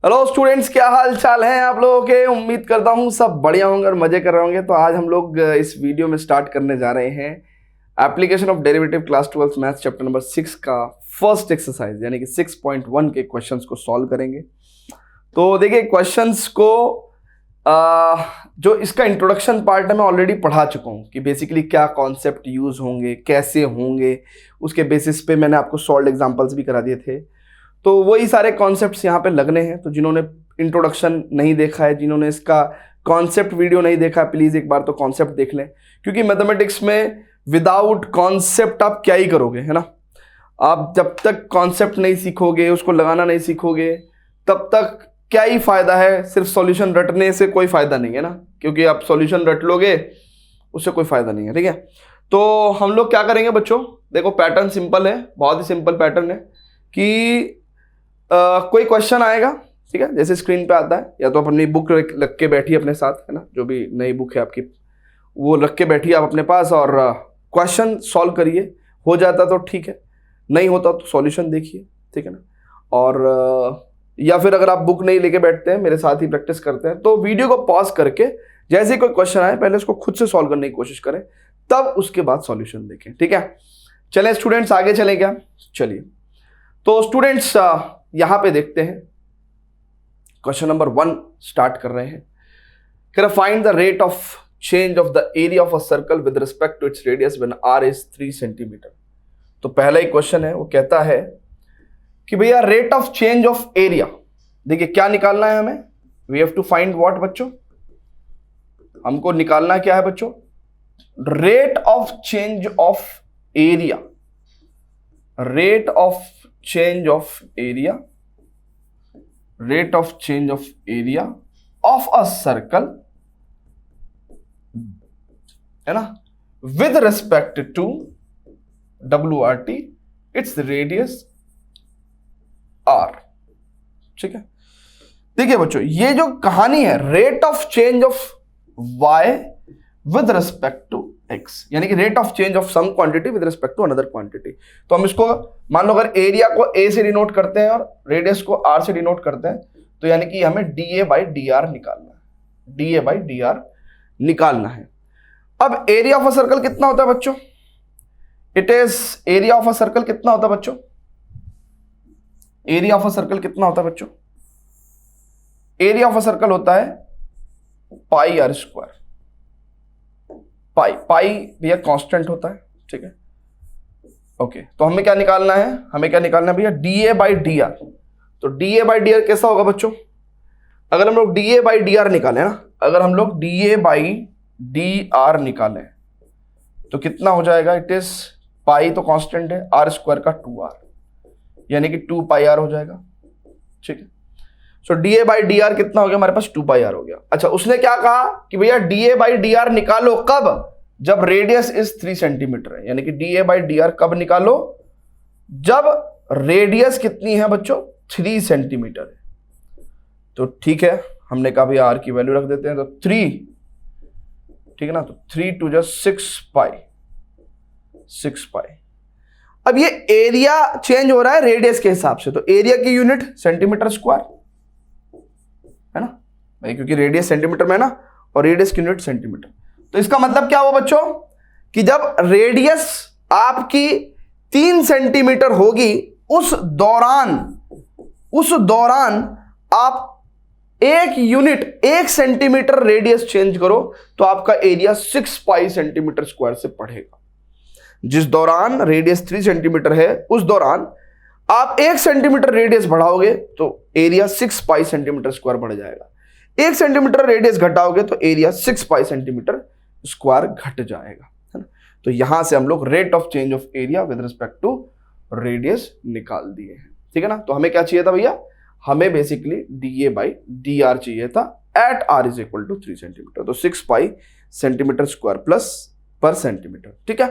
Hello students, क्या हाल चाल है आप लोगों के। उम्मीद करता हूँ सब बढ़िया होंगे और मजे कर रहे होंगे। तो आज हम लोग इस वीडियो में स्टार्ट करने जा रहे हैं application of derivative class 12 maths chapter number 6 का फर्स्ट एक्सरसाइज यानी कि 6.1 के क्वेश्चंस को सॉल्व करेंगे। तो देखिए क्वेश्चंस को जो इसका इंट्रोडक्शन पार्ट है मैं ऑलरेडी पढ़ा चुका हूँ कि बेसिकली क्या कॉन्सेप्ट यूज होंगे, कैसे होंगे, उसके बेसिस पे मैंने आपको सॉल्व एग्जांपल्स भी करा दिए थे। तो वही सारे कॉन्सेप्ट्स यहाँ पे लगने हैं। तो जिन्होंने इंट्रोडक्शन नहीं देखा है, जिन्होंने इसका कॉन्सेप्ट वीडियो नहीं देखा है, प्लीज़ एक बार तो कॉन्सेप्ट देख लें, क्योंकि मैथमेटिक्स में विदाउट कॉन्सेप्ट आप क्या ही करोगे, है ना। आप जब तक कॉन्सेप्ट नहीं सीखोगे, उसको लगाना नहीं सीखोगे, तब तक क्या ही फायदा है। सिर्फ सॉल्यूशन रटने से कोई फायदा नहीं है ना, क्योंकि आप सॉल्यूशन रट लोगे उससे कोई फायदा नहीं है। ठीक है, तो हम लोग क्या करेंगे बच्चों, देखो पैटर्न सिंपल है, बहुत ही सिंपल पैटर्न है कि कोई क्वेश्चन आएगा, ठीक है, जैसे स्क्रीन पे आता है, या तो अपनी बुक रख के बैठिए अपने साथ, है ना, जो भी नई बुक है आपकी वो रख के बैठिए आप अपने पास और क्वेश्चन सॉल्व करिए। हो जाता तो ठीक है, नहीं होता तो सॉल्यूशन देखिए, ठीक है ना। और या फिर अगर आप बुक नहीं लेके बैठते हैं, मेरे साथ ही प्रैक्टिस करते हैं, तो वीडियो को पॉज करके जैसे कोई क्वेश्चन आए पहले उसको खुद से सॉल्व करने की कोशिश करें, तब उसके बाद सॉल्यूशन देखें। ठीक है, चलें स्टूडेंट्स, आगे चलें क्या। चलिए तो स्टूडेंट्स यहां पे देखते हैं, क्वेश्चन नंबर 1 स्टार्ट कर रहे हैं। कह रहा find the rate of change of the area of a circle with respect to its radius when r is 3 centimetre. तो पहला ही क्वेश्चन है, वो कहता है कि भैया rate of change of area, देखिए क्या निकालना है हमें, we have to find what बच्चों, हमको निकालना क्या है बच्चों, rate of change of area, rate of change of area, rate of change of area of a circle, है ना, with respect to WRT its radius R। ठीक है, देखिए बच्चों ये जो कहानी है, rate of change of Y with respect to x, यानी कि rate of change of some quantity with respect to another quantity. तो हम इसको मान लो अगर एरिया को a से डिनोट करते हैं और रेडियस को r से डिनोट करते हैं, तो यानी कि हमें dA/dr निकालना है, dA/dr निकालना है। अब एरिया ऑफ अ सर्कल कितना होता है बच्चों, it is area of a circle कितना होता है बच्चों, एरिया ऑफ अ सर्कल कितना होता है बच्चों, एरिया ऑफ अ सर्कल होता है पाई r स्क्वायर। पाई भैया कांस्टेंट होता है, ठीक है, ओके। तो हमें क्या निकालना है, हमें क्या निकालना है भैया, dA/dr। तो dA/dr कैसा होगा बच्चों, अगर हम लोग dA/dr निकालें ना, अगर हम लोग dA/dr निकालें तो कितना हो जाएगा, इट इज पाई तो कांस्टेंट है, r स्क्वायर का 2r, यानी कि 2πr हो जाएगा। ठीक है, सो dA/dr कितना हो गया हमारे पास, 2πr हो गया। अच्छा, उसने क्या कहा कि भैया dA/dr निकालो कब, जब रेडियस इज 3 सेंटीमीटर है, यानी कि dA/dr कब निकालो, जब रेडियस कितनी है बच्चों, 3 सेंटीमीटर है। तो ठीक है, हमने कहा भैया r की वैल्यू रख देते हैं, तो 3, ठीक है ना, तो 3 2 जा 6π। अब ये एरिया चेंज हो रहा है रेडियस के हिसाब से, तो एरिया की यूनिट सेंटीमीटर स्क्वायर है ना भाई, क्योंकि रेडियस सेंटीमीटर में है ना, और रेडियस की यूनिट सेंटीमीटर। तो इसका मतलब क्या हुआ बच्चों, कि जब रेडियस आपकी 3 सेंटीमीटर होगी, उस दौरान आप एक यूनिट 1 सेंटीमीटर रेडियस चेंज करो तो आपका एरिया 6π सेंटीमीटर स्क्वायर से बढ़ेगा। जिस दौरान रेडियस 3 सेंटीमीटर है, उस दौरान आप 1 सेंटीमीटर रेडियस बढ़ाओगे तो एरिया 6π सेंटीमीटर स्क्वायर बढ़ जाएगा। 1 सेंटीमीटर रेडियस घटाओगे तो एरिया 6π सेंटीमीटर स्क्वायर घट जाएगा, है ना। तो यहां से हम लोग rate of change of area with respect to radius निकाल दिए हैं, ठीक है ना। तो हमें क्या चाहिए था भैया, हमें बेसिकली dA/dr चाहिए था at r is equal to 3 centimetre, तो 6π centimetre square plus per centimetre. ठीक है,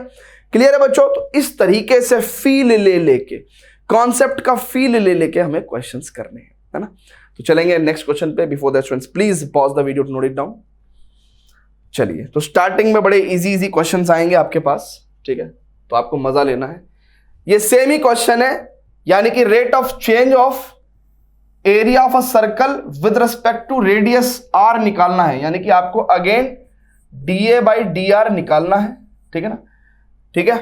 क्लियर है बच्चों। तो इस तरीके से फील ले लेके, कॉन्सेप्ट का फील ले लेके हमें क्वेश्चंस करने हैं, है ना। तो चलेंगे नेक्स्ट क्वेश्चन पे। Before that students please pause the video to note it down. चलिए, तो स्टार्टिंग में बड़े इजी क्वेश्चंस आएंगे आपके पास, ठीक है, तो आपको मजा लेना है। ये सेम ही क्वेश्चन है, यानी कि rate of change of area of a circle with respect to radius r निकालना है, यानी कि आपको again d a by d r निकालना है, ठीक है ना। ठीक है,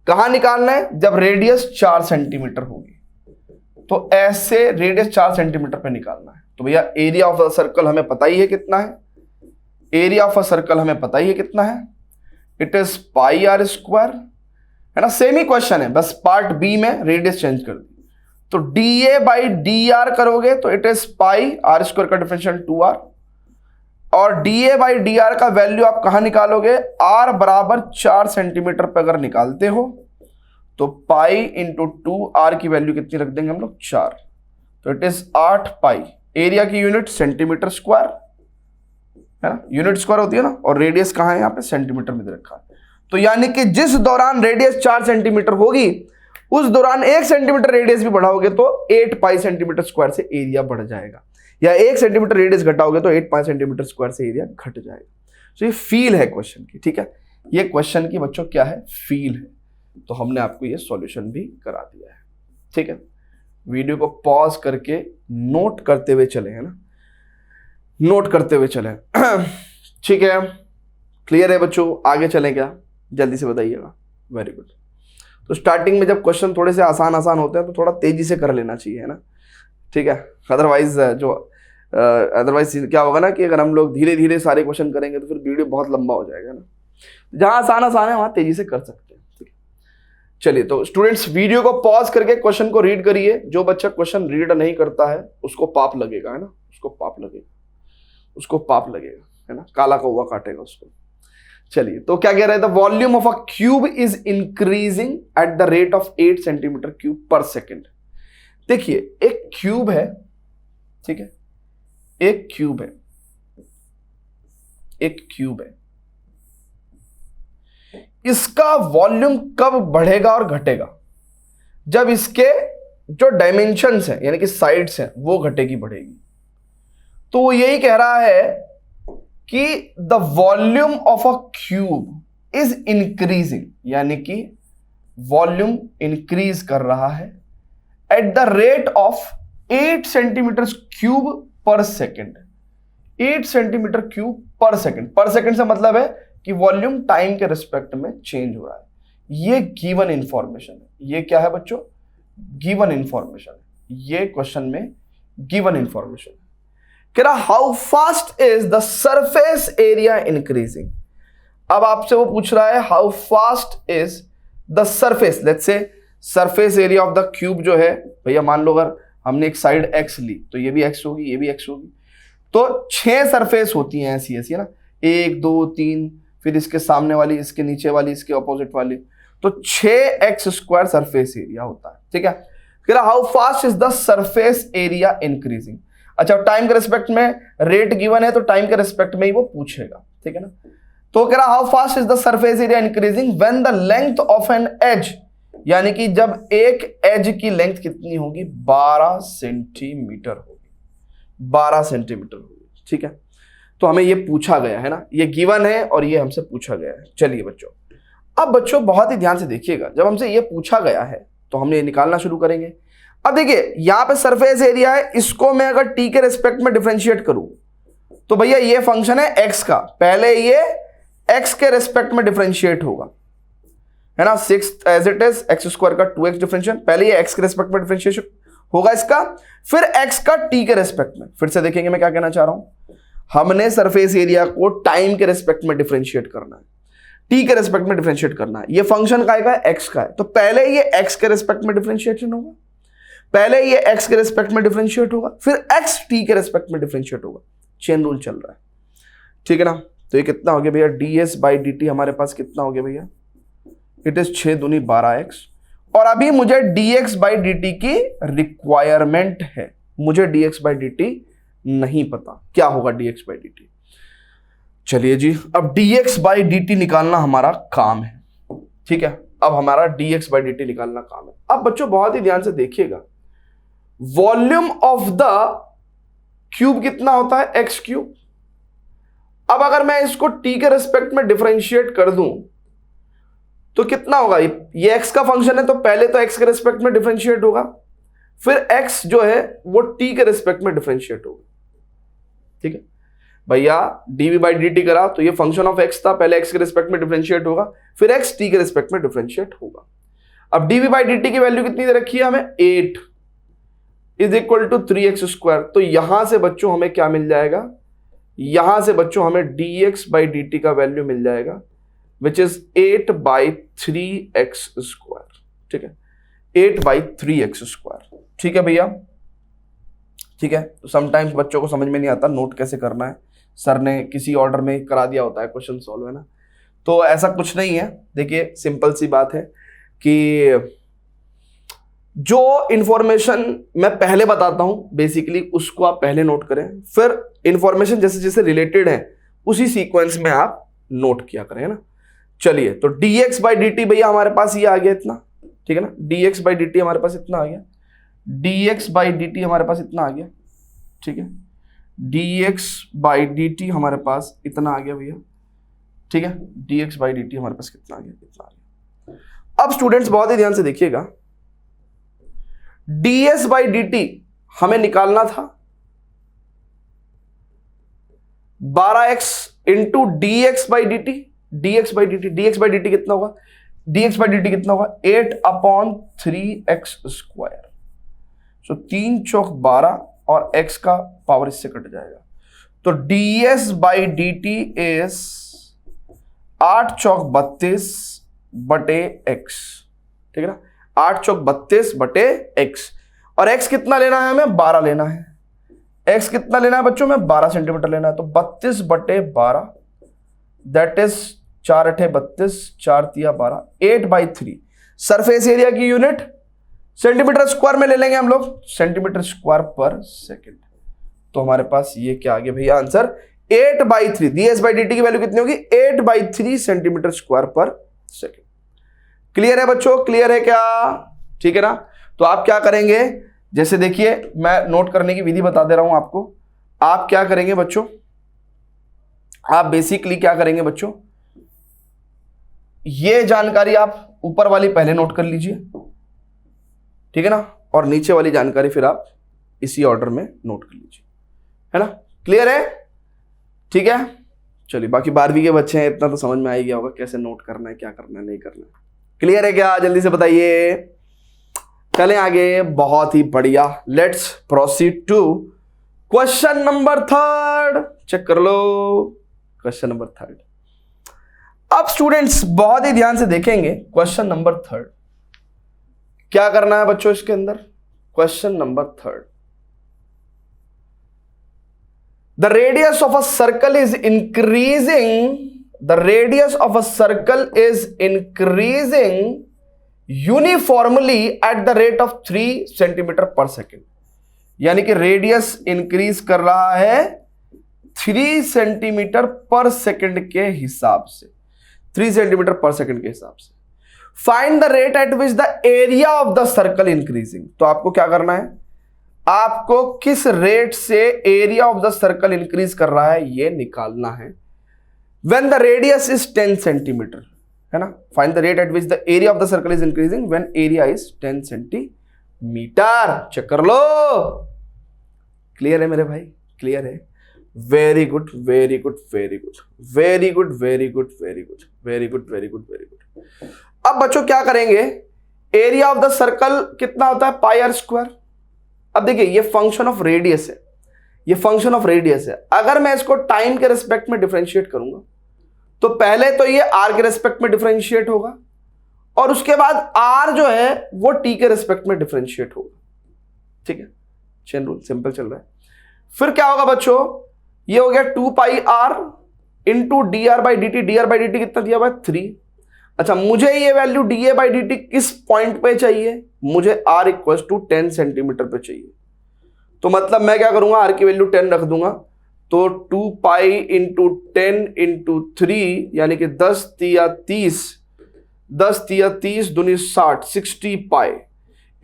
कहां निकालना है, जब रेडियस 4 सेंटीमीटर होगी तो ऐसे रेडियस 4 सेंटीमीटर पे निकालना है। तो भैया एरिया ऑफ द सर्कल हमें पता ही है कितना है, एरिया ऑफ अ सर्कल हमें पता ही है कितना है, it is pi r square, है ना। सेम ही क्वेश्चन है, बस पार्ट बी में रेडियस चेंज कर दी। तो d A by d r करोगे तो it is pi r square का डिफरेंशियल 2r, और d A by d r का वैल्यू आप कहां निकालोगे, आर बराबर 4 सेंटीमीटर पर अगर निकालते हो तो पाई इंटू 2r की वैल्यू कितनी रख देंगे हम लोग, 4, तो इट इज 8 पाई। एरिया की यूनिट सेंटीमीटर स्क्वायर है ना, यूनिट स्क्वायर होती है ना, और रेडियस कहां है, यहां पे सेंटीमीटर में दे रखा है। तो यानी कि जिस दौरान रेडियस 4 सेंटीमीटर होगी उस दौरान 1 सेंटीमीटर रेडियस भी बढ़ाओगे तो 8 पाई सेंटीमीटर स्क्वायर से एरिया बढ़ जाएगा, या 1 सेंटीमीटर रेडियस घटाओगे तो 8 पाई सेंटीमीटर स्क्वायर से एरिया घट जाएगा। तो ये फील है क्वेश्चन की, ठीक है, ये क्वेश्चन की बच्चों क्या है, फील है। तो हमने आपको ये सॉल्यूशन भी करा दिया है, ठीक है। वीडियो को पॉज करके नोट करते हुए चले, है ना, नोट करते हुए चले। ठीक है, क्लियर है बच्चों, आगे चलें क्या, जल्दी से बताइएगा। Very good. तो स्टार्टिंग में जब क्वेश्चन थोड़े से आसान आसान होते हैं तो थोड़ा तेजी से कर लेना चाहिए, है ना, ठीक है। अदरवाइज क्या होगा ना कि अगर हम लोग धीरे धीरे सारे क्वेश्चन करेंगे तो फिर वीडियो बहुत लंबा हो जाएगा ना। जहां आसान आसान है वहां तेजी से कर सकते हैं, ठीक है। चलिए, तो स्टूडेंट्स वीडियो को पॉज करके क्वेश्चन को रीड करिए। जो बच्चा क्वेश्चन रीड नहीं करता है उसको पाप लगेगा, है ना, उसको पाप लगेगा, उसको पाप लगेगा, है ना, काला कौवा काटेगा उसको। चलिए, तो क्या कह रहे हैं, the volume of a cube is increasing at the rate of 8 centimetre cube per second. देखिए, एक क्यूब है, ठीक है, एक क्यूब है, एक क्यूब है, इसका वॉल्यूम कब बढ़ेगा और घटेगा, जब इसके जो डायमेंशंस हैं यानी कि साइड्स हैं वो घटेगी बढ़ेगी। तो वो यही कह रहा है कि the volume of a cube is increasing, यानी कि वॉल्यूम इंक्रीज कर रहा है eight the rate of 8 centimetre cube per second. 8 centimetre cube per second, पर सेकेंड से मतलब है कि वॉल्यूम टाइम के रिस्पेक्ट में चेंज हो रहा है। ये गिवन इंफॉर्मेशन है, ये क्या है बच्चों, गिवन इंफॉर्मेशन है, ये क्वेश्चन में गिवन इंफॉर्मेशन है। कह रहा how fast is the surface area increasing. अब आपसे वो पूछ रहा है how fast is the surface, let's say surface area of the cube जो है, भैया मान लो अगर हमने एक साइड x ली तो ये भी x होगी, ये भी x होगी, तो 6 सरफेस होती हैं ऐसी ऐसी, है ना, 1 2 3, फिर इसके सामने वाली, इसके नीचे वाली, इसके ऑपोजिट वाली, तो 6x स्क्वायर सरफेस एरिया होता है, ठीक है। कह रहा how fast is the surface area increasing. अच्छा, टाइम के रिस्पेक्ट में रेट गिवन है तो टाइम के रिस्पेक्ट में ही वो पूछेगा, ठीक है ना। तो कह रहा how fast is the surface area increasing when the length of an edge, यानी कि जब एक एज की लेंथ कितनी होगी, 12 सेंटीमीटर होगी, 12 सेंटीमीटर होगी, ठीक है। तो हमें ये पूछा गया है ना, ये गिवन है और ये हमसे पूछा गया है। चलिए बच्चों, अब बच्चों बहुत ही ध्यान से देखिएगा, जब हमसे ये पूछा गया है तो हमने ये निकालना शुरू करेंगे। अब देखिए, यहां पे सरफेस एरिया है, इसको मैं अगर टी के रिस्पेक्ट में डिफरेंशिएट करूं तो भैया ये फंक्शन है एक्स का, पहले ये एक्स के रिस्पेक्ट में डिफरेंशिएट होगा, है ना, 6 as it is x square का 2x डिफरेंशिएशन, पहले ये एक्स के रिस्पेक्ट में डिफरेंशिएशन होगा इसका, फिर एक्स का टी के रिस्पेक्ट में। फिर से देखेंगे मैं क्या कहना चाह रहा हूं, हमने सरफेस एरिया को टाइम के रिस्पेक्ट में डिफरेंशिएट करना है, टी के रिस्पेक्ट में डिफरेंशिएट करना है। ये फंक्शन का है एक्स का है, तो पहले ये एक्स के रिस्पेक्ट में डिफरेंशिएशन होगा, पहले ये x के रिस्पेक्ट में डिफरेंशिएट होगा, फिर x t के रिस्पेक्ट में डिफरेंशिएट होगा। चेन रूल चल रहा है, ठीक है ना। तो ये कितना हो गया भैया, ds बाई डी टी हमारे पास कितना हो गया भैया, इट इज 6 दूनी 12x, और अभी मुझे dx बाई डी टी की रिक्वायरमेंट है, मुझे dx बाई डी टी नहीं पता क्या होगा dx बाई डी टी। चलिए जी, अब dx बाई डी टी निकालना हमारा काम है, ठीक है। अब हमारा dx बाई डी टी निकालना काम है। अब बच्चों बहुत ही ध्यान से देखिएगा, वॉल्यूम ऑफ द क्यूब कितना होता है, एक्स क्यूब। अब अगर मैं इसको t के रिस्पेक्ट में डिफरेंशिएट कर दूं तो कितना होगा, ये x का फंक्शन है तो पहले तो x के रिस्पेक्ट में डिफरेंशिएट होगा, फिर x जो है वो t के रिस्पेक्ट में डिफरेंशिएट होगा। ठीक है भैया, dv बाई डी टी करा तो ये फंक्शन ऑफ x था, पहले x के रिस्पेक्ट में डिफरेंशिएट होगा, फिर x t के रिस्पेक्ट में डिफरेंशिएट होगा। अब dv बाई डी टी की वैल्यू कितनी दे रखी है हमें, 8 is equal to 3x square. तो यहां से बच्चों हमें क्या मिल जाएगा, यहां से बच्चों हमें dx बाई डी टी का वैल्यू मिल जाएगा which is 8 by 3x square. ठीक है, 8 बाई 3x स्क्वायर। ठीक है भैया, ठीक है। तो समटाइम्स बच्चों को समझ में नहीं आता नोट कैसे करना है, सर ने किसी ऑर्डर में करा दिया होता है क्वेश्चन सॉल्व, है ना। तो ऐसा कुछ नहीं है, देखिए सिंपल सी बात है कि जो इंफॉर्मेशन मैं पहले बताता हूं बेसिकली उसको आप पहले नोट करें, फिर इंफॉर्मेशन जैसे जैसे रिलेटेड है उसी सीक्वेंस में आप नोट किया करें, है ना। चलिए, तो dx बाई डी टी भैया हमारे पास ये आ गया इतना, ठीक है ना। dx बाई डी टी हमारे पास इतना आ गया, dx बाई डी टी हमारे पास इतना आ गया, ठीक है। dx बाई डी टी हमारे पास इतना आ गया भैया, ठीक है। dx बाई डी टी हमारे पास कितना आ गया, इतना आ गया। अब स्टूडेंट्स बहुत ही ध्यान से देखिएगा, ds बाई डी टी हमें निकालना था 12x into dx by D T. dx by D T, dx by D T कितना होगा, dx बाई डी टी कितना होगा 8/3x स्क्वायर। सो 3 चौक 12 और x का पावर इससे कट जाएगा, तो ds by D t is 8 चौक 32 बटे x, ठीक है ना। 8 चौक 32 बटे x, और x कितना लेना है हमें, 12 लेना है। x कितना लेना है बच्चों में, 12 सेंटीमीटर लेना है, तो 32 बटे 12 दैट इज 4 8 32, 4 3 12, 8/3। सरफेस एरिया की यूनिट सेंटीमीटर स्क्वायर में ले लेंगे हम लोग, सेंटीमीटर स्क्वायर पर सेकंड। तो हमारे पास ये क्या आ गया भैया answer, 8/3। ds by D T की वैल्यू कितनी होगी, 8/3 सेंटीमीटर स्क्वायर पर सेकंड। क्लियर है बच्चों, क्लियर है क्या, ठीक है ना। तो आप क्या करेंगे, जैसे देखिए मैं नोट करने की विधि बता दे रहा हूं आपको। आप क्या करेंगे बच्चों, आप बेसिकली क्या करेंगे बच्चों, ये जानकारी आप ऊपर वाली पहले नोट कर लीजिए, ठीक है ना, और नीचे वाली जानकारी फिर आप इसी ऑर्डर में नोट कर लीजिए, है ना। क्लियर है, ठीक है। चलिए, बाकी 12वीं के बच्चे हैं, इतना तो समझ में आ ही गया होगा कैसे नोट करना है, क्या करना है, नहीं करना है। क्लियर है क्या, जल्दी से बताइए। चलें आगे, बहुत ही बढ़िया। Let's proceed to question number 3। Check कर लो क्वेश्चन नंबर 3। अब स्टूडेंट्स बहुत ही ध्यान से देखेंगे क्वेश्चन नंबर 3 क्या करना है बच्चों इसके अंदर। Question number 3, the radius of a circle is increasing, the radius of a circle is increasing uniformly eight the rate of 3 centimetre per second. यानी कि रेडियस इंक्रीज कर रहा है 3 सेंटीमीटर पर सेकेंड के हिसाब से, 3 सेंटीमीटर पर सेकेंड के हिसाब से। Find the rate at which the area of the circle increasing. तो आपको क्या करना है, आपको किस रेट से area of the circle increase कर रहा है ये निकालना है। When the radius is 10 centimetre, है ना। Find the rate at which the area of the circle is increasing when area is 10 centimetre. Check कर लो, क्लियर है मेरे भाई, क्लियर है। Very good, very good, very good, very good, very good, very good, very good, very good, very good. अब बच्चों क्या करेंगे, एरिया ऑफ द सर्कल कितना होता है, पाई आर स्क्वायर। अब देखिए ये फंक्शन ऑफ रेडियस है, ये फंक्शन ऑफ रेडियस है। अगर मैं इसको टाइम के रिस्पेक्ट में डिफरेंशिएट करूंगा तो पहले तो ये आर के रिस्पेक्ट में डिफरेंशिएट होगा, और उसके बाद आर जो है वो टी के रिस्पेक्ट में डिफरेंशिएट होगा, ठीक है। चेन रूल सिंपल चल रहा है। फिर क्या होगा बच्चों, ये हो गया 2 pi R into D R by D T. D R by D T कितना दिया हुआ है, 3। अच्छा, मुझे ये value D A by D T किस पॉइंट पे चाहिए, मुझे आर इक्वल टू 10 सेंटीमीटर पे चाहिए। तो मतलब मैं क्या करूंगा, आर की वैल्यू 10 रख दूंगा, तो 2 पाई इंटू 10 इंटू 3 यानी कि 10 तिया 30, 10 तिया 30 दूनी 60, 60 पाई।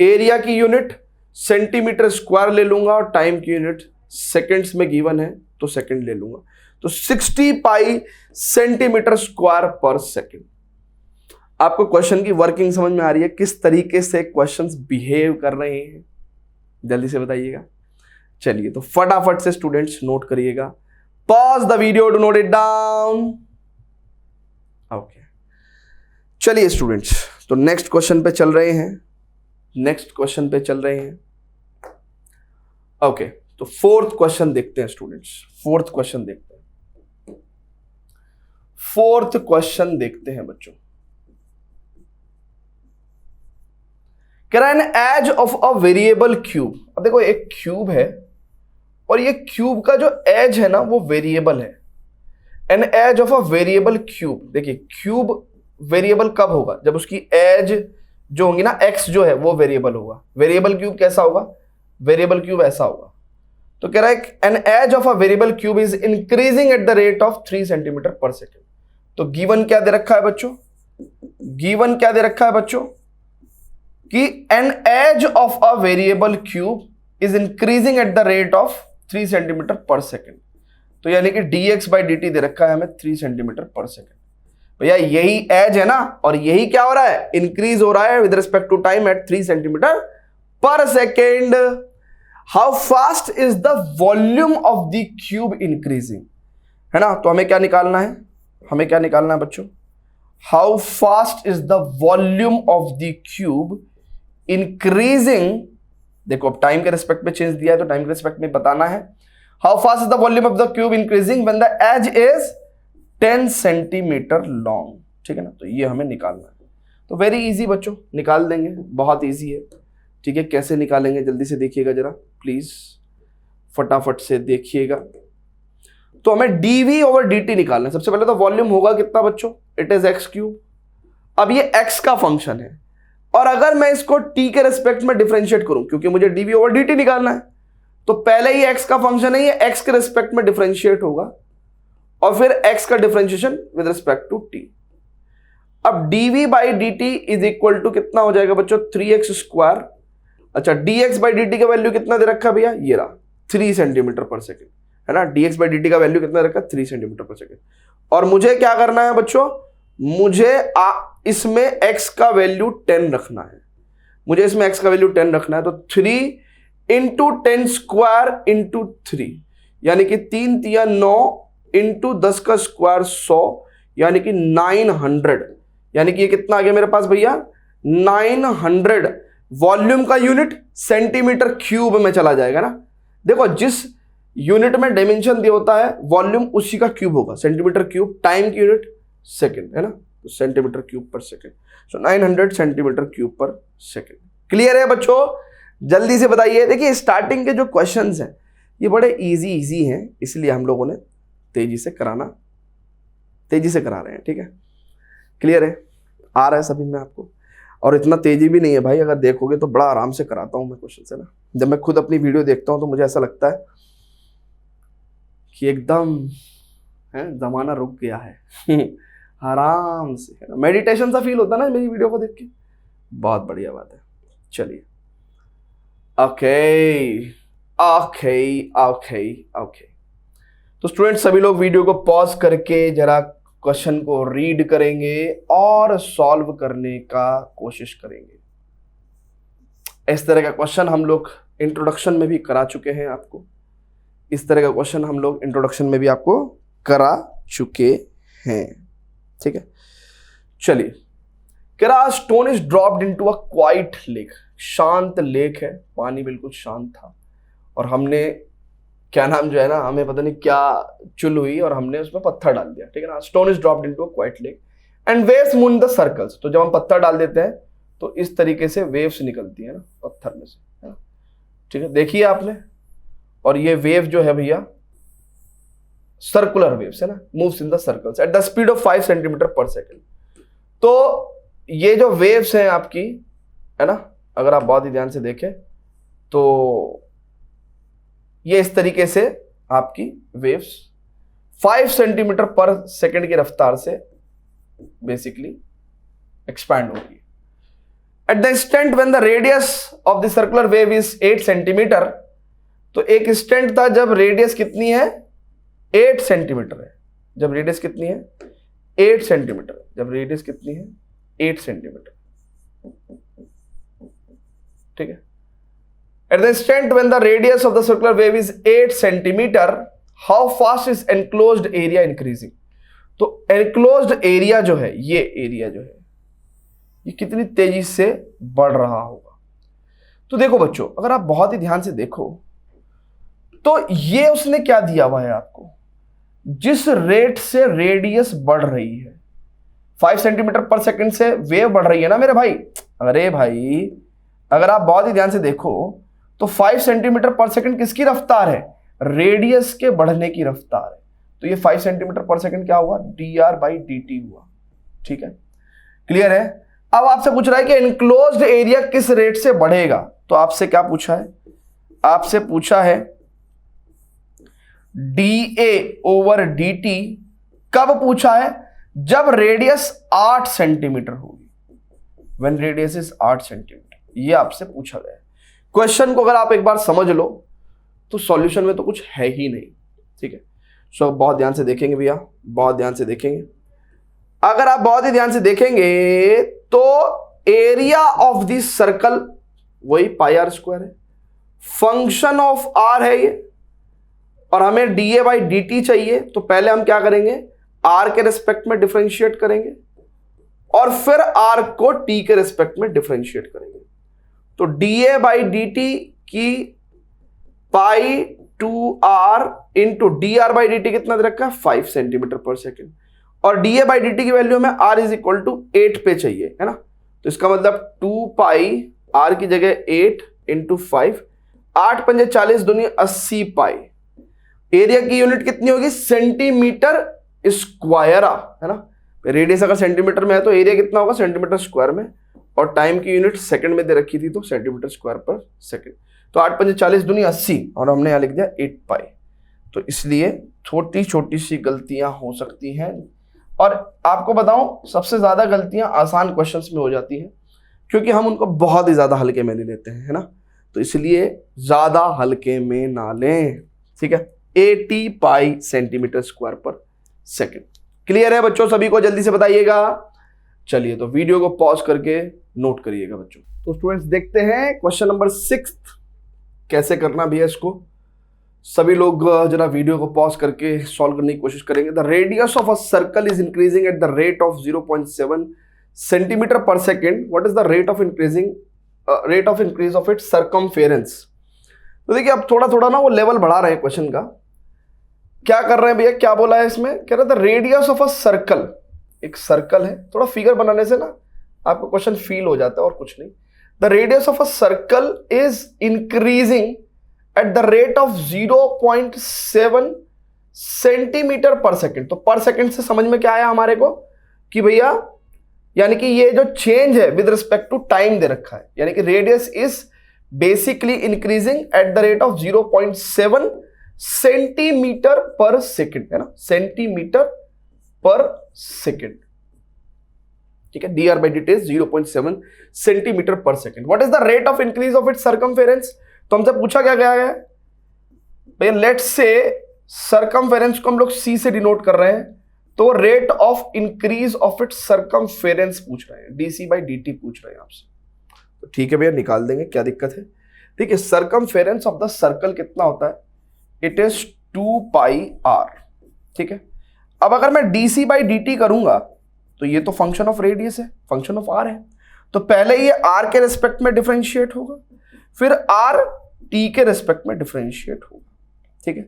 एरिया की यूनिट सेंटीमीटर स्क्वायर ले लूंगा और टाइम की यूनिट सेकेंड्स में गिवन है तो सेकंड ले लूंगा, तो 60 पाई सेंटीमीटर स्क्वायर पर सेकंड। आपको क्वेश्चन की वर्किंग समझ में आ रही है, किस तरीके से क्वेश्चंस बिहेव कर रहे हैं, जल्दी से बताइएगा। चलिए तो फटाफट से स्टूडेंट्स नोट करिएगा, pause the video to note it down. Okay, चलिए स्टूडेंट्स, तो नेक्स्ट क्वेश्चन पे चल रहे हैं। ओके, तो फोर्थ क्वेश्चन देखते हैं स्टूडेंट्स। फोर्थ क्वेश्चन देखते हैं बच्चों। कह रहा है an edge of a variable cube. अब देखो एक क्यूब है और ये क्यूब का जो एज है ना वो वेरिएबल है। An edge of a variable cube, देखिए क्यूब वेरिएबल कब होगा, जब उसकी एज जो होंगी ना एक्स जो है वो वेरिएबल होगा। वेरिएबल क्यूब कैसा होगा, वेरिएबल क्यूब ऐसा होगा। तो कह रहा है an edge of a variable cube is increasing at the rate of 3 centimetre per second. तो गिवन क्या दे रखा है बच्चों, गिवन क्या दे रखा है बच्चों कि an edge of a variable cube is increasing at the rate of 3 centimetre per second. तो यानी कि dx बाई dt दे रखा है हमें 3 सेंटीमीटर पर सेकेंड। भैया यही एज है ना, और यही क्या हो रहा है, इंक्रीज हो रहा है with respect to time at 3 centimetre per second. How fast is the volume of the cube increasing, है ना। तो हमें क्या निकालना है, बच्चों, how fast is the volume of the cube increasing. देखो अब टाइम के रिस्पेक्ट में चेंज दिया है तो टाइम के रिस्पेक्ट में बताना है। How fast is the volume of the cube increasing when the edge is 10 centimetre long, ठीक है ना। तो ये हमें निकालना है। तो वेरी इजी बच्चों, निकाल देंगे, बहुत इजी है, ठीक है। कैसे निकालेंगे जल्दी से देखिएगा जरा प्लीज, फटाफट से देखिएगा। तो हमें dv ओवर dt निकालना है। सबसे पहले तो वॉल्यूम होगा कितना बच्चों, इट इज एक्स क्यूब। अब ये x का फंक्शन है और अगर मैं इसको t के रिस्पेक्ट में डिफरेंशिएट करूं, क्योंकि मुझे dv ओवर dt निकालना है, तो पहले ही x का फंक्शन है, ये x के रिस्पेक्ट में डिफरेंशिएट होगा और फिर x का differentiation with respect to t। अब dv by dt is equal to कितना हो जाएगा बच्चों, 3x स्क्वायर। अच्छा, dx बाई dt का वैल्यू कितना दे रखा भैया, ये रहा 3 सेंटीमीटर पर सेकेंड, है ना। dx बाई dt का वैल्यू कितना रखा, 3 सेंटीमीटर पर सेकेंड। और मुझे क्या करना है बच्चों, मुझे इसमें x का वैल्यू 10 रखना है। मुझे इसमें x का वैल्यू 10 रखना है, तो 3 इंटू 10 स्क्वायर इंटू 3, यानी कि 3 तिया 9 इंटू 10 का स्क्वायर 100, यानी कि 900। यानी कि ये कितना आ गया मेरे पास भैया, 900। वॉल्यूम का यूनिट सेंटीमीटर क्यूब में चला जाएगा ना। देखो जिस यूनिट में डायमेंशन दिया होता है वॉल्यूम उसी का क्यूब होगा, सेंटीमीटर क्यूब। टाइम की यूनिट सेकंड है ना, तो सेंटीमीटर क्यूब पर सेकंड। सो 900 सेंटीमीटर क्यूब पर सेकंड। क्लियर है बच्चों, जल्दी से बताइए। देखिए स्टार्टिंग के जो क्वेश्चंस हैं ये बड़े इजी हैं, इसलिए हम लोगों ने तेजी से करा रहे हैं, ठीक है। क्लियर है, आ रहा है सभी में आपको। और इतना तेजी भी नहीं है भाई, अगर देखोगे तो बड़ा आराम से कराता हूं मैं क्वेश्चन से ना। जब मैं खुद अपनी वीडियो देखता हूं तो मुझे ऐसा लगता है कि एकदम जमाना रुक गया है आराम से, है ना, मेडिटेशन सा फील होता है ना मेरी वीडियो को देख के। बहुत बढ़िया बात है। चलिए ओके। तो स्टूडेंट्स सभी लोग वीडियो को पॉज करके जरा क्वेश्चन को रीड करेंगे और सॉल्व करने का कोशिश करेंगे। इस तरह का क्वेश्चन हम लोग इंट्रोडक्शन में भी करा चुके हैं आपको। ठीक है। चलिए, stone is dropped into a quite lake. शांत लेक है, पानी बिल्कुल शांत था, और हमने क्या नाम जो है ना, हमें पता नहीं क्या चुल हुई और हमने उसमें पत्थर डाल दिया, ठीक है ना। Stone is dropped into a quite lake and waves move in the circles. तो जब हम पत्थर डाल देते हैं तो इस तरीके से वेव्स निकलती है ना पत्थर में से, है ना, ठीक है, देखिए आपने। और ये वेव जो है भैया सर्कुलर वेव्स है ना, moves in the circles at the speed of 5 centimetre per second. तो ये जो वेव्स हैं आपकी, है ना, अगर आप बहुत ही ध्यान से देखें तो ये इस तरीके से आपकी वेव्स 5 सेंटीमीटर पर सेकेंड की रफ्तार से बेसिकली एक्सपैंड होगी। At the instant when the radius of the circular wave is 8 centimetre. तो एक इंस्टेंट था जब रेडियस कितनी है, 8 सेंटीमीटर है। जब रेडियस कितनी है, 8 सेंटीमीटर। जब रेडियस कितनी है, 8 सेंटीमीटर, ठीक है। At the instant when the radius of the circular wave is 8 centimeter, how fast is enclosed area increasing? तो enclosed area जो है, ये एरिया जो है, ये कितनी तेजी से बढ़ रहा होगा? तो देखो बच्चों, अगर आप बहुत ही ध्यान से देखो तो ये उसने क्या दिया हुआ है आपको, जिस रेट से रेडियस बढ़ रही है 5 सेंटीमीटर पर सेकंड से वेव बढ़ रही है ना मेरे भाई। अरे भाई, अगर आप बहुत ही ध्यान से देखो तो 5 सेंटीमीटर पर सेकंड किसकी रफ्तार है? रेडियस के बढ़ने की रफ्तार है। तो ये 5 सेंटीमीटर पर सेकंड क्या हुआ? dr/dt हुआ। ठीक है, क्लियर है? अब आपसे पूछ रहा है कि इनक्लोज्ड एरिया किस रेट से बढ़ेगा। तो आपसे क्या पूछा है? आपसे पूछा है dA/dt कब पूछा है? जब रेडियस 8 सेंटीमीटर होगी, व्हेन रेडियस इज 8 सेंटीमीटर। ये आपसे पूछा गया है। क्वेश्चन को अगर आप एक बार समझ लो तो सॉल्यूशन में तो कुछ है ही नहीं। ठीक है, सो बहुत ध्यान से देखेंगे भैया, बहुत ध्यान से देखेंगे। अगर आप बहुत ही ध्यान से देखेंगे तो एरिया ऑफ दिस सर्कल वही πr² है, फंक्शन ऑफ r है ये, और हमें dA/dt चाहिए। तो पहले हम क्या करेंगे? r के रिस्पेक्ट में डिफरेंशिएट करेंगे और फिर r को t के रिस्पेक्ट में डिफरेंशिएट करेंगे। तो dA/dt की π/2r इंटू dr/dt कितना दे रखा है? 5 सेंटीमीटर पर सेकेंड, और dA/dt की वैल्यू में r इज इक्वल टू 8 पे चाहिए, है ना। तो इसका मतलब 2π, r की जगह 8 इंटू 5, 8 पंजे 40 दूनी 80 पाई। एरिया की यूनिट कितनी होगी? सेंटीमीटर स्क्वायर, है ना। रेडियस अगर सेंटीमीटर में है तो एरिया कितना होगा? सेंटीमीटर स्क्वायर में, और टाइम की यूनिट सेकंड में दे रखी थी तो सेंटीमीटर स्क्वायर पर सेकंड। तो 8 पंजे 40 दूनी 80, और हमने यहां लिख दिया 8 पाई। तो इसलिए छोटी छोटी सी गलतियां हो सकती हैं, और आपको बताऊं सबसे ज्यादा गलतियां आसान क्वेश्चंस में हो जाती हैं क्योंकि हम उनको बहुत ही ज्यादा हल्के में ले लेते हैं, है ना। तो इसलिए ज्यादा हल्के में ना लें, ठीक है। 80 पाई सेंटीमीटर स्क्वायर पर सेकंड। क्लियर है बच्चों? सभी को जल्दी से बताइएगा। चलिए, तो वीडियो को पॉज करके नोट करिएगा बच्चों। तो स्टूडेंट्स देखते हैं क्वेश्चन नंबर 6 कैसे करना भी है इसको। सभी लोग जरा वीडियो को पॉज करके सॉल्व करने की कोशिश करेंगे। The radius of a circle is increasing at the rate of 0.7 centimetre per second. What is the rate of increase of its circumference. तो देखिए, अब थोड़ा थोड़ा ना वो लेवल बढ़ा रहे हैं क्वेश्चन का। क्या कर रहे हैं भैया? क्या बोला है इसमें? कह रहे the radius of a circle, एक सर्कल है, थोड़ा फिगर बनाने से ना आपको क्वेश्चन फील हो जाता है और कुछ नहीं। The radius of a circle is increasing at the rate of 0.7 centimetre per second. तो पर सेकेंड से समझ में क्या आया हमारे को कि भैया, यानी कि ये जो चेंज है विद रिस्पेक्ट टू टाइम दे रखा है, यानी कि radius is basically increasing at the rate of 0.7 centimetre per second, है ना, सेंटीमीटर पर सेकेंड। ठीक है, dr/dt is 0.7 centimetre per second. What is the rate of increase of its circumference? तो हमसे पूछा क्या गया है भैया, लेट्स से सर्कमफेरेंस को हम लोग c से डिनोट कर रहे हैं, तो rate of increase of its circumference पूछ रहे हैं, dc/dt पूछ रहे हैं आपसे। तो ठीक है भैया, निकाल देंगे, क्या दिक्कत है। ठीक है, सर्कमफेरेंस ऑफ द सर्कल कितना होता है? It is 2πr। ठीक है, अब अगर मैं dc/dt करूंगा तो ये तो फंक्शन ऑफ रेडियस है, फंक्शन ऑफ r है, तो पहले ये r के रिस्पेक्ट में डिफरेंशिएट होगा, फिर r t के रिस्पेक्ट में डिफरेंशिएट होगा। ठीक है,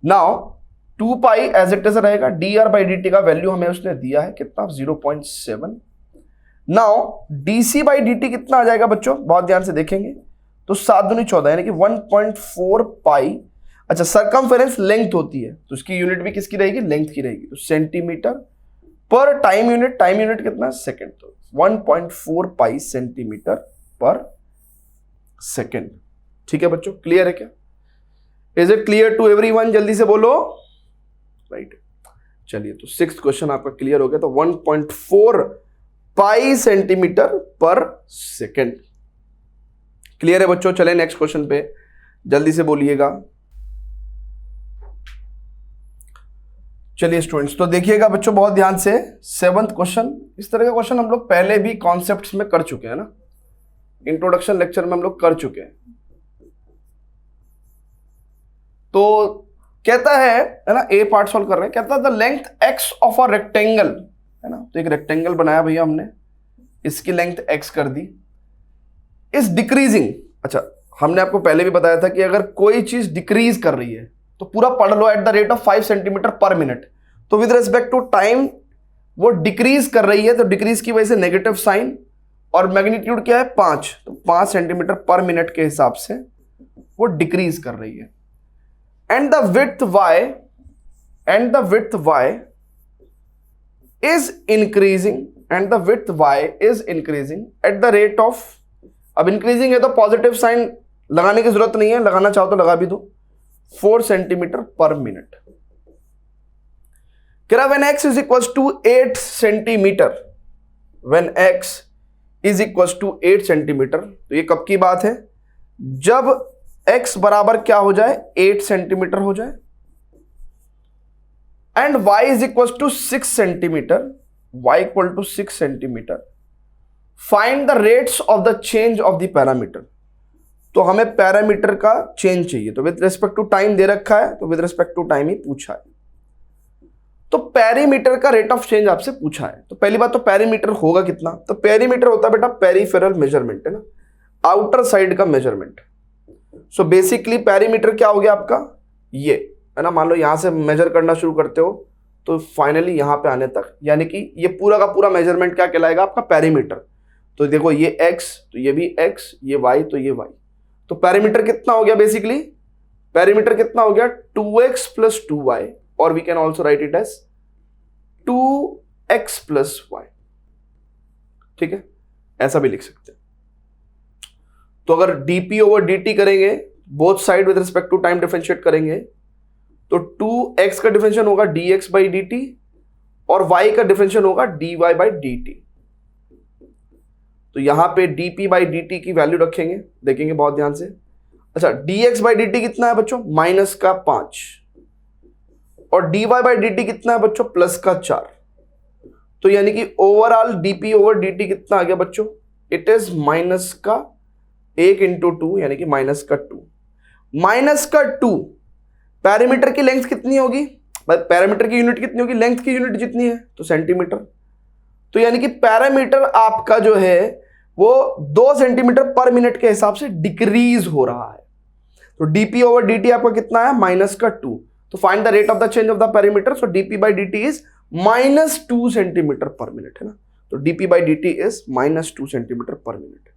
नाउ 2π एज इट इज रहेगा, dr/dt का वैल्यू हमें उसने दिया है कितना? 0.7। नाउ dc/dt कितना आ जाएगा बच्चों? बहुत ध्यान से देखेंगे तो 7 दूनी 14, यानी कि 1.4 पाई। अच्छा, सर्कमफेरेंस लेंथ होती है तो उसकी यूनिट भी किसकी रहेगी? लेंथ की रहेगी। तो सेंटीमीटर पर टाइम यूनिट, टाइम यूनिट कितना? सेकेंड। तो 1.4 पाई सेंटीमीटर पर सेकेंड। ठीक है बच्चों, क्लियर है क्या? Is it clear to everyone? जल्दी से बोलो। राइट, चलिए, तो 6th क्वेश्चन आपका क्लियर हो गया। तो 1.4 पाई सेंटीमीटर पर सेकेंड। क्लियर है बच्चों? चले नेक्स्ट क्वेश्चन पे, जल्दी से बोलिएगा। चलिए स्टूडेंट्स, तो देखिएगा बच्चों बहुत ध्यान से। 7th क्वेश्चन, इस तरह का क्वेश्चन हम लोग पहले भी कॉन्सेप्ट्स में कर चुके हैं ना, इंट्रोडक्शन लेक्चर में हम लोग कर चुके हैं। तो कहता है ना, ए पार्ट सॉल्व कर रहे हैं, कहता है the length x of a rectangle, है ना, तो एक रेक्टेंगल बनाया भैया हमने, इसकी लेंथ एक्स कर दी, इज डिक्रीजिंग। अच्छा, हमने आपको पहले भी बताया था कि अगर कोई चीज डिक्रीज कर रही है तो पूरा पढ़ लो, at the rate of 5 centimetre per minute. तो विद रेस्पेक्ट टू टाइम वो डिक्रीज कर रही है, तो डिक्रीज की वजह से नेगेटिव साइन, और मैग्नीट्यूड क्या है 5, तो 5 सेंटीमीटर पर मिनट के हिसाब से वो डिक्रीज कर रही है। And the width y is increasing, and the width y is increasing at the rate of, अब इंक्रीजिंग है तो पॉजिटिव साइन लगाने की जरूरत नहीं है, लगाना चाहो तो लगा भी दो, 4 centimetre per minute. When x is equal to 8 centimetre, when x is equal to 8 centimetre, तो ये कब की बात है, जब x बराबर क्या हो जाए, 8 सेंटीमीटर हो जाए, and y is equal to 6 centimetre, y equal to 6 centimetre, find the rates of the change of the parameter. तो हमें पैरामीटर का चेंज चाहिए, तो विद रिस्पेक्ट टू टाइम दे रखा है, तो विद रिस्पेक्ट टू टाइम ही पूछा है। तो पेरीमीटर का रेट ऑफ चेंज आपसे पूछा है, तो पहली बात तो पेरीमीटर होगा कितना, तो पेरीमीटर होता है बेटा पेरीफेरल मेजरमेंट, है ना, आउटर साइड का मेजरमेंट। सो बेसिकली पेरीमीटर क्या हो गया आपका, ये है ना, मान लो यहां से मेजर करना शुरू करते हो तो फाइनली यहां पे आने तक, यानी कि ये पूरा का पूरा मेजरमेंट क्या कहलाएगा आपका, पेरीमीटर। तो देखो ये x, तो ये भी x, ये y, तो ये y, तो पेरीमीटर कितना हो गया, बेसिकली पेरीमीटर कितना हो गया 2x प्लस 2y, और we can also write it as 2x plus y, ठीक है, ऐसा भी लिख सकते हैं। तो अगर dp ओवर dt करेंगे, both side with respect to time differentiate करेंगे, तो 2x का डिफरेंशिएशन होगा dx बाई dt, और y का डिफरेंशिएशन होगा dy बाई dt। तो यहां पे dp बाई dt की वैल्यू रखेंगे, देखेंगे बहुत ध्यान से। अच्छा, dx बाई dt कितना है बच्चों, माइनस का 5, और dy बाई dt कितना है बच्चों, प्लस का 4। तो यानी कि ओवरऑल dp ओवर dt कितना आ गया बच्चों, इट इज माइनस का 1 इंटू 2, यानी कि माइनस का 2, माइनस का 2। पैरामीटर की लेंथ कितनी होगी, पैरामीटर की यूनिट कितनी होगी, लेंथ की यूनिट जितनी है, तो सेंटीमीटर। तो यानी कि पैरामीटर आपका जो है वो 2 सेंटीमीटर पर मिनट के हिसाब से डिक्रीज हो रहा है। तो dp ओवर dt आपका कितना है, माइनस का 2। तो find the rate of the change of the parameter, so dp by dt is minus 2 centimetre per minute, है ना, तो dp by dt is minus 2 centimetre per minute.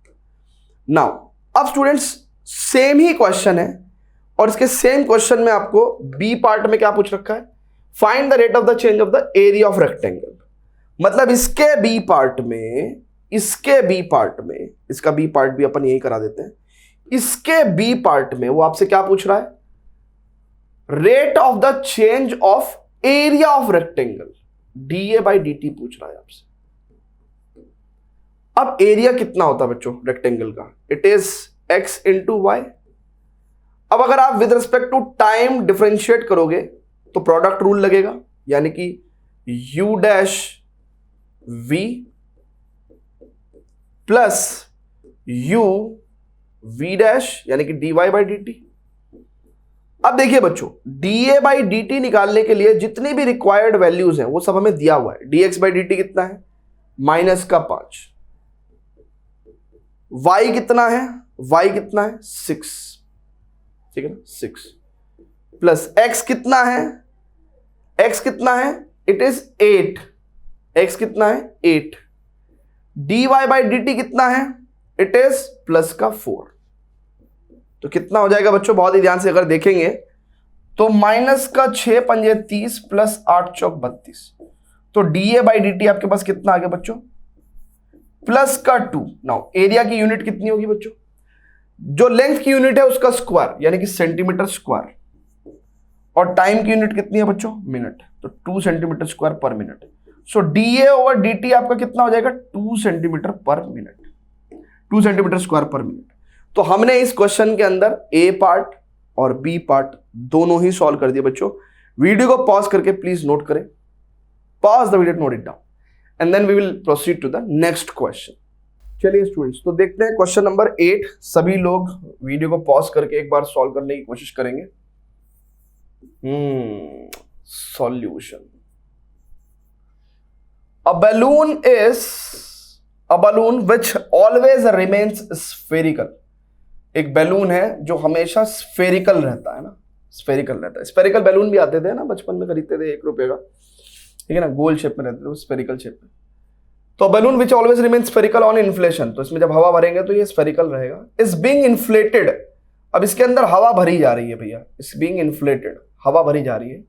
Now अब students same ही क्वेश्चन है, और इसके सेम क्वेश्चन में आपको बी पार्ट में क्या पूछ रखा है, find the rate of the change of the area of rectangle. मतलब इसके बी पार्ट में, इसका बी पार्ट भी अपन यही करा देते हैं, इसके बी पार्ट में वो आपसे क्या पूछ रहा है, rate of the change of area of rectangle, dA by dt पूछ रहा है आपसे। अब एरिया कितना होता है बच्चों रेक्टेंगल का, it is x into y. अब अगर आप with respect to time differentiate करोगे तो प्रोडक्ट रूल लगेगा, यानी कि u dash v plus u v dash, यानी कि dy बाई dt। अब देखिए बच्चों, dA बाई dt निकालने के लिए जितनी भी रिक्वायर्ड वैल्यूज हैं वो सब हमें दिया हुआ है। dx बाई dt कितना है, माइनस का 5, y कितना है, y कितना है 6, ठीक है ना, 6 प्लस x कितना है, x कितना है, इट इज 8, x कितना है 8, dy बाई dt कितना है, इट इज प्लस का 4। तो कितना हो जाएगा बच्चों, बहुत ही ध्यान से अगर देखेंगे तो माइनस का 6 पंजे 30 प्लस 8 चौक 32। तो dA बाई dt आपके पास कितना आ गया बच्चों, प्लस का 2। नाउ एरिया की यूनिट कितनी होगी बच्चों, जो लेंथ की यूनिट है उसका स्क्वायर, यानी कि सेंटीमीटर स्क्वायर, और टाइम की यूनिट कितनी है बच्चों, मिनट, तो 2 सेंटीमीटर स्क्वायर पर मिनट। सो dA ओवर dt आपका कितना हो जाएगा, 2 centimetre per minute, 2 centimetre square पर मिनट। तो हमने इस क्वेश्चन के अंदर ए पार्ट और बी पार्ट दोनों ही सॉल्व कर दिए बच्चों। वीडियो को पॉज करके प्लीज नोट करें, pause the video, note it down, and then we will proceed to the next question. चलिए स्टूडेंट्स, तो देखते हैं क्वेश्चन नंबर 8। सभी लोग वीडियो को पॉज करके एक बार सॉल्व करने की कोशिश करेंगे। Solution. A balloon which always remains spherical। एक बैलून है जो हमेशा स्फेरिकल रहता है ना, स्फेरिकल रहता है। स्फेरिकल बैलून भी आते थे ना, बचपन में खरीदते थे 1 रुपए का, ठीक है ना, गोल शेप में रहते थे, स्फेरिकल शेप में। तो balloon which always remain spherical on inflation, तो इसमें जब हवा भरेंगे तो ये स्फेरिकल रहेगा। इज बीइंग इन्फ्लेटेड, अब इसके अंदर हवा भरी जा रही है भैया, इज बीइंग इन्फ्लेटेड, हवा भरी जा रही है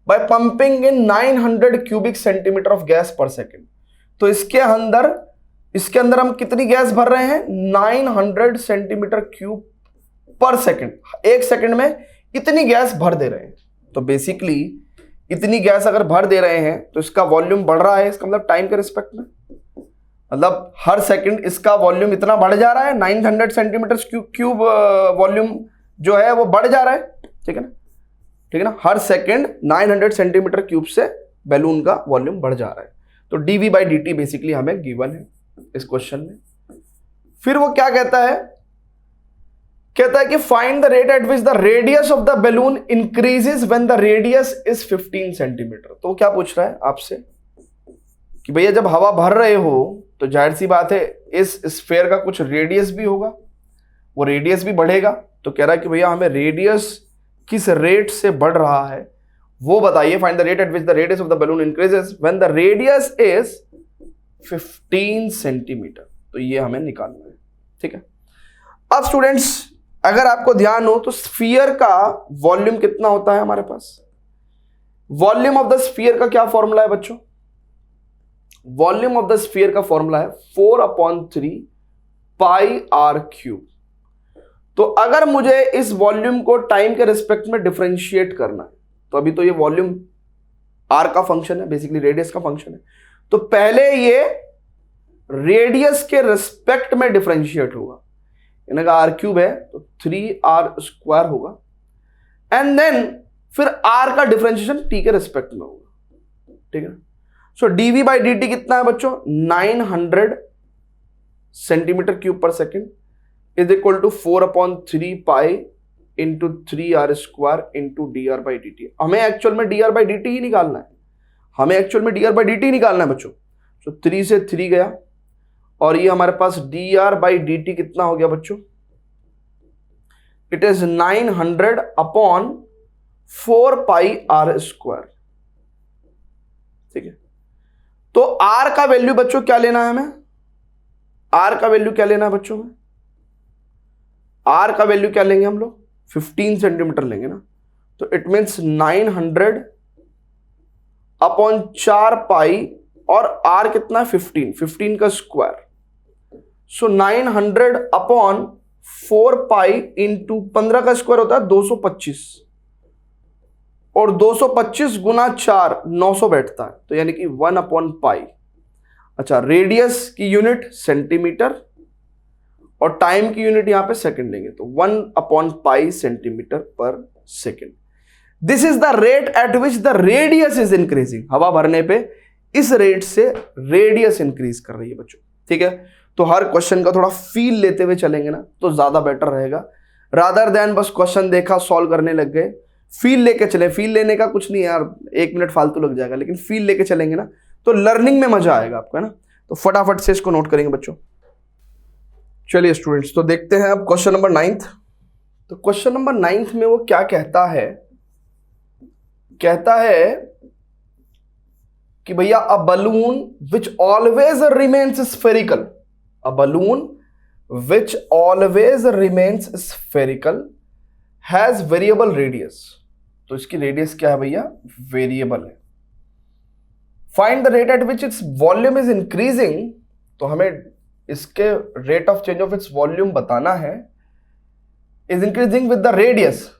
by pumping in 900 cubic centimetre of gas per second. तो इसके अंदर हम कितनी गैस भर रहे हैं, 900 centimetre cube per second, 1 second में इतनी गैस भर दे रहे हैं। तो बेसिकली इतनी गैस अगर भर दे रहे हैं तो इसका वॉल्यूम बढ़ रहा है, इसका मतलब टाइम के रिस्पेक्ट में, मतलब हर सेकंड इसका वॉल्यूम इतना बढ़ जा रहा है, 900 सेंटीमीटर क्यूब वॉल्यूम जो है वो बढ़ जा रहा है, ठीक है ना, ठीक है ना, हर सेकंड 900 सेंटीमीटर क्यूब से बैलून का वॉल्यूम बढ़ जा रहा है। तो dv बाई dt बेसिकली हमें गिवन है इस क्वेश्चन में। फिर वो क्या कहता है कि find the rate at which the radius of the balloon increases when the radius is 15 centimetre. तो क्या पूछ रहा है आपसे कि भैया जब हवा भर रहे हो तो जाहिर सी बात है इस स्फीयर का कुछ रेडियस भी होगा, वो रेडियस भी बढ़ेगा। तो कह रहा है कि भैया हमें रेडियस किस रेट से बढ़ रहा है वो बताइए। Find the rate at which the radius of the balloon increases when the radius is 15 centimetre. तो ये हमें निकालना है, ठीक है। अब स्टूडेंट्स अगर आपको ध्यान हो तो स्फीयर का वॉल्यूम कितना होता है हमारे पास, वॉल्यूम ऑफ द स्फीयर का क्या फॉर्मूला है बच्चों, वॉल्यूम ऑफ द स्फीयर का फॉर्मूला है 4/3 पाई आर क्यूब। तो अगर मुझे इस वॉल्यूम को टाइम के रिस्पेक्ट में डिफरेंशिएट करना है, तो अभी तो ये वॉल्यूम आर का फंक्शन है, बेसिकली रेडियस का फंक्शन है, तो पहले ये रेडियस के रिस्पेक्ट में डिफरेंशिएट होगा। इनका आर क्यूब है तो 3r² होगा, एंड देन फिर आर का डिफरेंशिएशन टी के रिस्पेक्ट में होगा, ठीक है। सो dv बाई dt कितना है बच्चों, 900 centimetre cube per second is equal to 4/3 pi into 3r² into dr by dt। हमें एक्चुअल में dr बाई dt ही निकालना है, हमें एक्चुअल में dr बाई dt निकालना है बच्चों। तो 3 से 3 गया और ये हमारे पास dr बाई dt कितना हो गया बच्चों, इट इज 900/4 पाई r², ठीक है। तो r का वैल्यू बच्चों क्या लेना है हमें, r का वैल्यू क्या लेना है बच्चों में, r का वैल्यू क्या लेंगे हम लोग, 15 सेंटीमीटर लेंगे ना। तो इट मीन्स 900/4 पाई और r कितना है 15 का स्क्वायर। सो 900/4 पाई इंटू 15 का स्क्वायर होता है 225, और 225 गुना 4 900 बैठता है, तो यानी कि 1/पाई। अच्छा, रेडियस की यूनिट सेंटीमीटर और टाइम की यूनिट यहां पे सेकंड लेंगे, तो 1/पाई सेंटीमीटर पर second. This is the rate at which the radius is increasing. हवा भरने पे इस रेट से रेडियस इंक्रीज कर रही है बच्चों, ठीक है। तो हर क्वेश्चन का थोड़ा फील लेते हुए चलेंगे ना तो ज्यादा बेटर रहेगा, रादर देन बस क्वेश्चन देखा सॉल्व करने लग गए। फील लेके चले, फील लेने का कुछ नहीं है यार, 1 मिनट फालतू लग जाएगा, लेकिन फील लेके चलेंगे ना तो लर्निंग में मजा आएगा आपको, है ना। तो फटाफट से इसको नोट करेंगे बच्चों। चलिए स्टूडेंट्स, तो देखते हैं अब क्वेश्चन नंबर 9। तो क्वेश्चन नंबर 9 में वो क्या कहता है, कहता है कि भैया अ balloon which always remains spherical, a balloon which always remains spherical has variable radius. तो इसकी रेडियस क्या है भैया, वेरिएबल है। Find the rate at which its volume is increasing, तो हमें इसके rate of change of its volume बताना है, is increasing with the radius,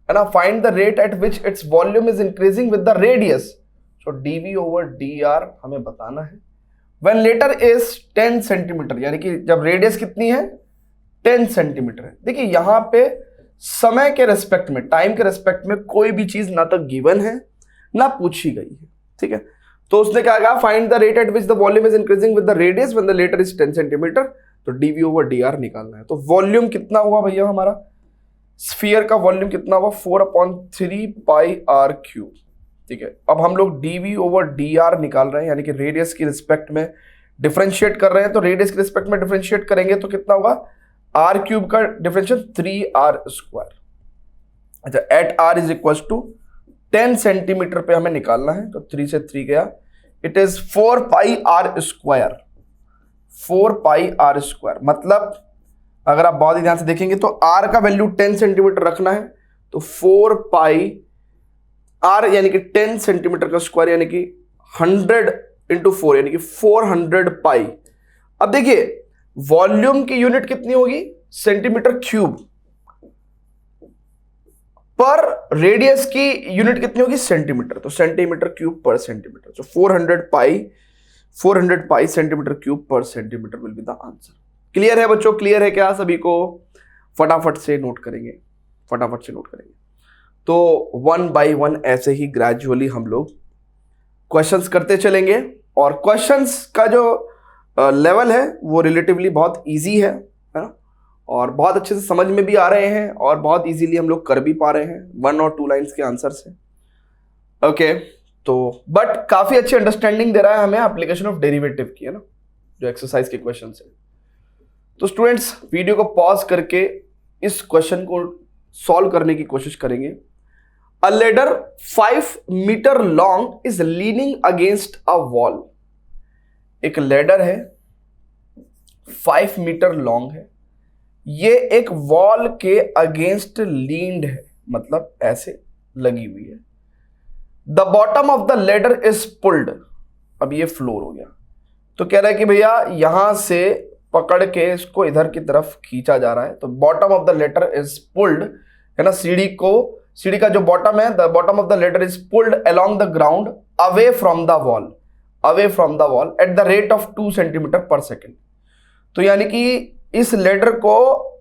है ना। Find the rate at which its volume is increasing with the radius, so dv/dr हमें बताना है। व्हेन लेटर इज 10 सेंटीमीटर, यानी कि जब रेडियस कितनी है 10 सेंटीमीटर है। देखिए यहां पे समय के रेस्पेक्ट में, टाइम के रेस्पेक्ट में कोई भी चीज ना तो गिवन है ना पूछी गई है, ठीक है। तो उसने क्या कहा, find the rate at which the volume is increasing with the radius when the latter is 10 centimetre. तो dv/dr निकालना है। तो वॉल्यूम कितना हुआ भैया हमारा स्फीयर का वॉल्यूम कितना हुआ 4/3 पाई आर क्यूब। ठीक है, अब हम लोग dv ओवर dr निकाल रहे हैं, यानी कि रेडियस की रिस्पेक्ट में डिफरेंशिएट कर रहे हैं। तो रेडियस की रिस्पेक्ट में डिफरेंशिएट करेंगे तो कितना होगा, आर क्यूब का डिफरेंशियल 3r²। अच्छा, at r is equal to 10 centimetre पे हमें निकालना है, तो 3 से 3 गया, it is 4 pi r²। 4 pi r², मतलब अगर आप बहुत ही ध्यान से देखेंगे तो r का वैल्यू 10 सेंटीमीटर रखना है, तो 4 पाई r यानी कि 10 सेंटीमीटर का स्क्वायर, यानी कि 100 इंटू 4 यानी कि 400 पाई। अब देखिए वॉल्यूम की यूनिट कितनी होगी, सेंटीमीटर क्यूब, पर रेडियस की यूनिट कितनी होगी, सेंटीमीटर, तो सेंटीमीटर क्यूब पर सेंटीमीटर। तो 400 पाई सेंटीमीटर क्यूब पर centimetre will be the answer. Clear है बच्चों, क्लियर है क्या सभी को? फटाफट से नोट करेंगे, फटाफट से नोट करेंगे। तो 1 बाय 1 ऐसे ही ग्रेजुअली हम लोग क्वेश्चंस करते चलेंगे, और क्वेश्चंस का जो लेवल है वो रिलेटिवली बहुत इजी है ना, और बहुत अच्छे से समझ में भी आ रहे हैं, और बहुत इजीली हम लोग कर भी पा रहे हैं 1 और 2 लाइंस के आंसर से। ओके, तो बट काफी अच्छी अंडरस्टैंडिंग दे रहा है हमें एप्लीकेशन ऑफ डेरिवेटिव की, है ना, जो एक्सरसाइज के क्वेश्चन है। तो स्टूडेंट्स वीडियो को पॉज करके इस क्वेश्चन को सॉल्व करने की कोशिश करेंगे। A ladder 5 metre long is leaning against a wall. एक लेडर है 5 मीटर लॉन्ग है, ये एक वॉल के अगेंस्ट लीन्ड है, मतलब ऐसे लगी हुई है। The bottom of the ladder is pulled, अब ये फ्लोर हो गया, तो कह रहा है कि भैया यहां से पकड़ के इसको इधर की तरफ खींचा जा रहा है। तो bottom of the ladder is pulled, है ना, सीढ़ी का जो बॉटम है, the bottom of the ladder is pulled along the ground away from the wall, away from the wall at the rate of 2 centimetre per second. तो यानी कि इस लेडर को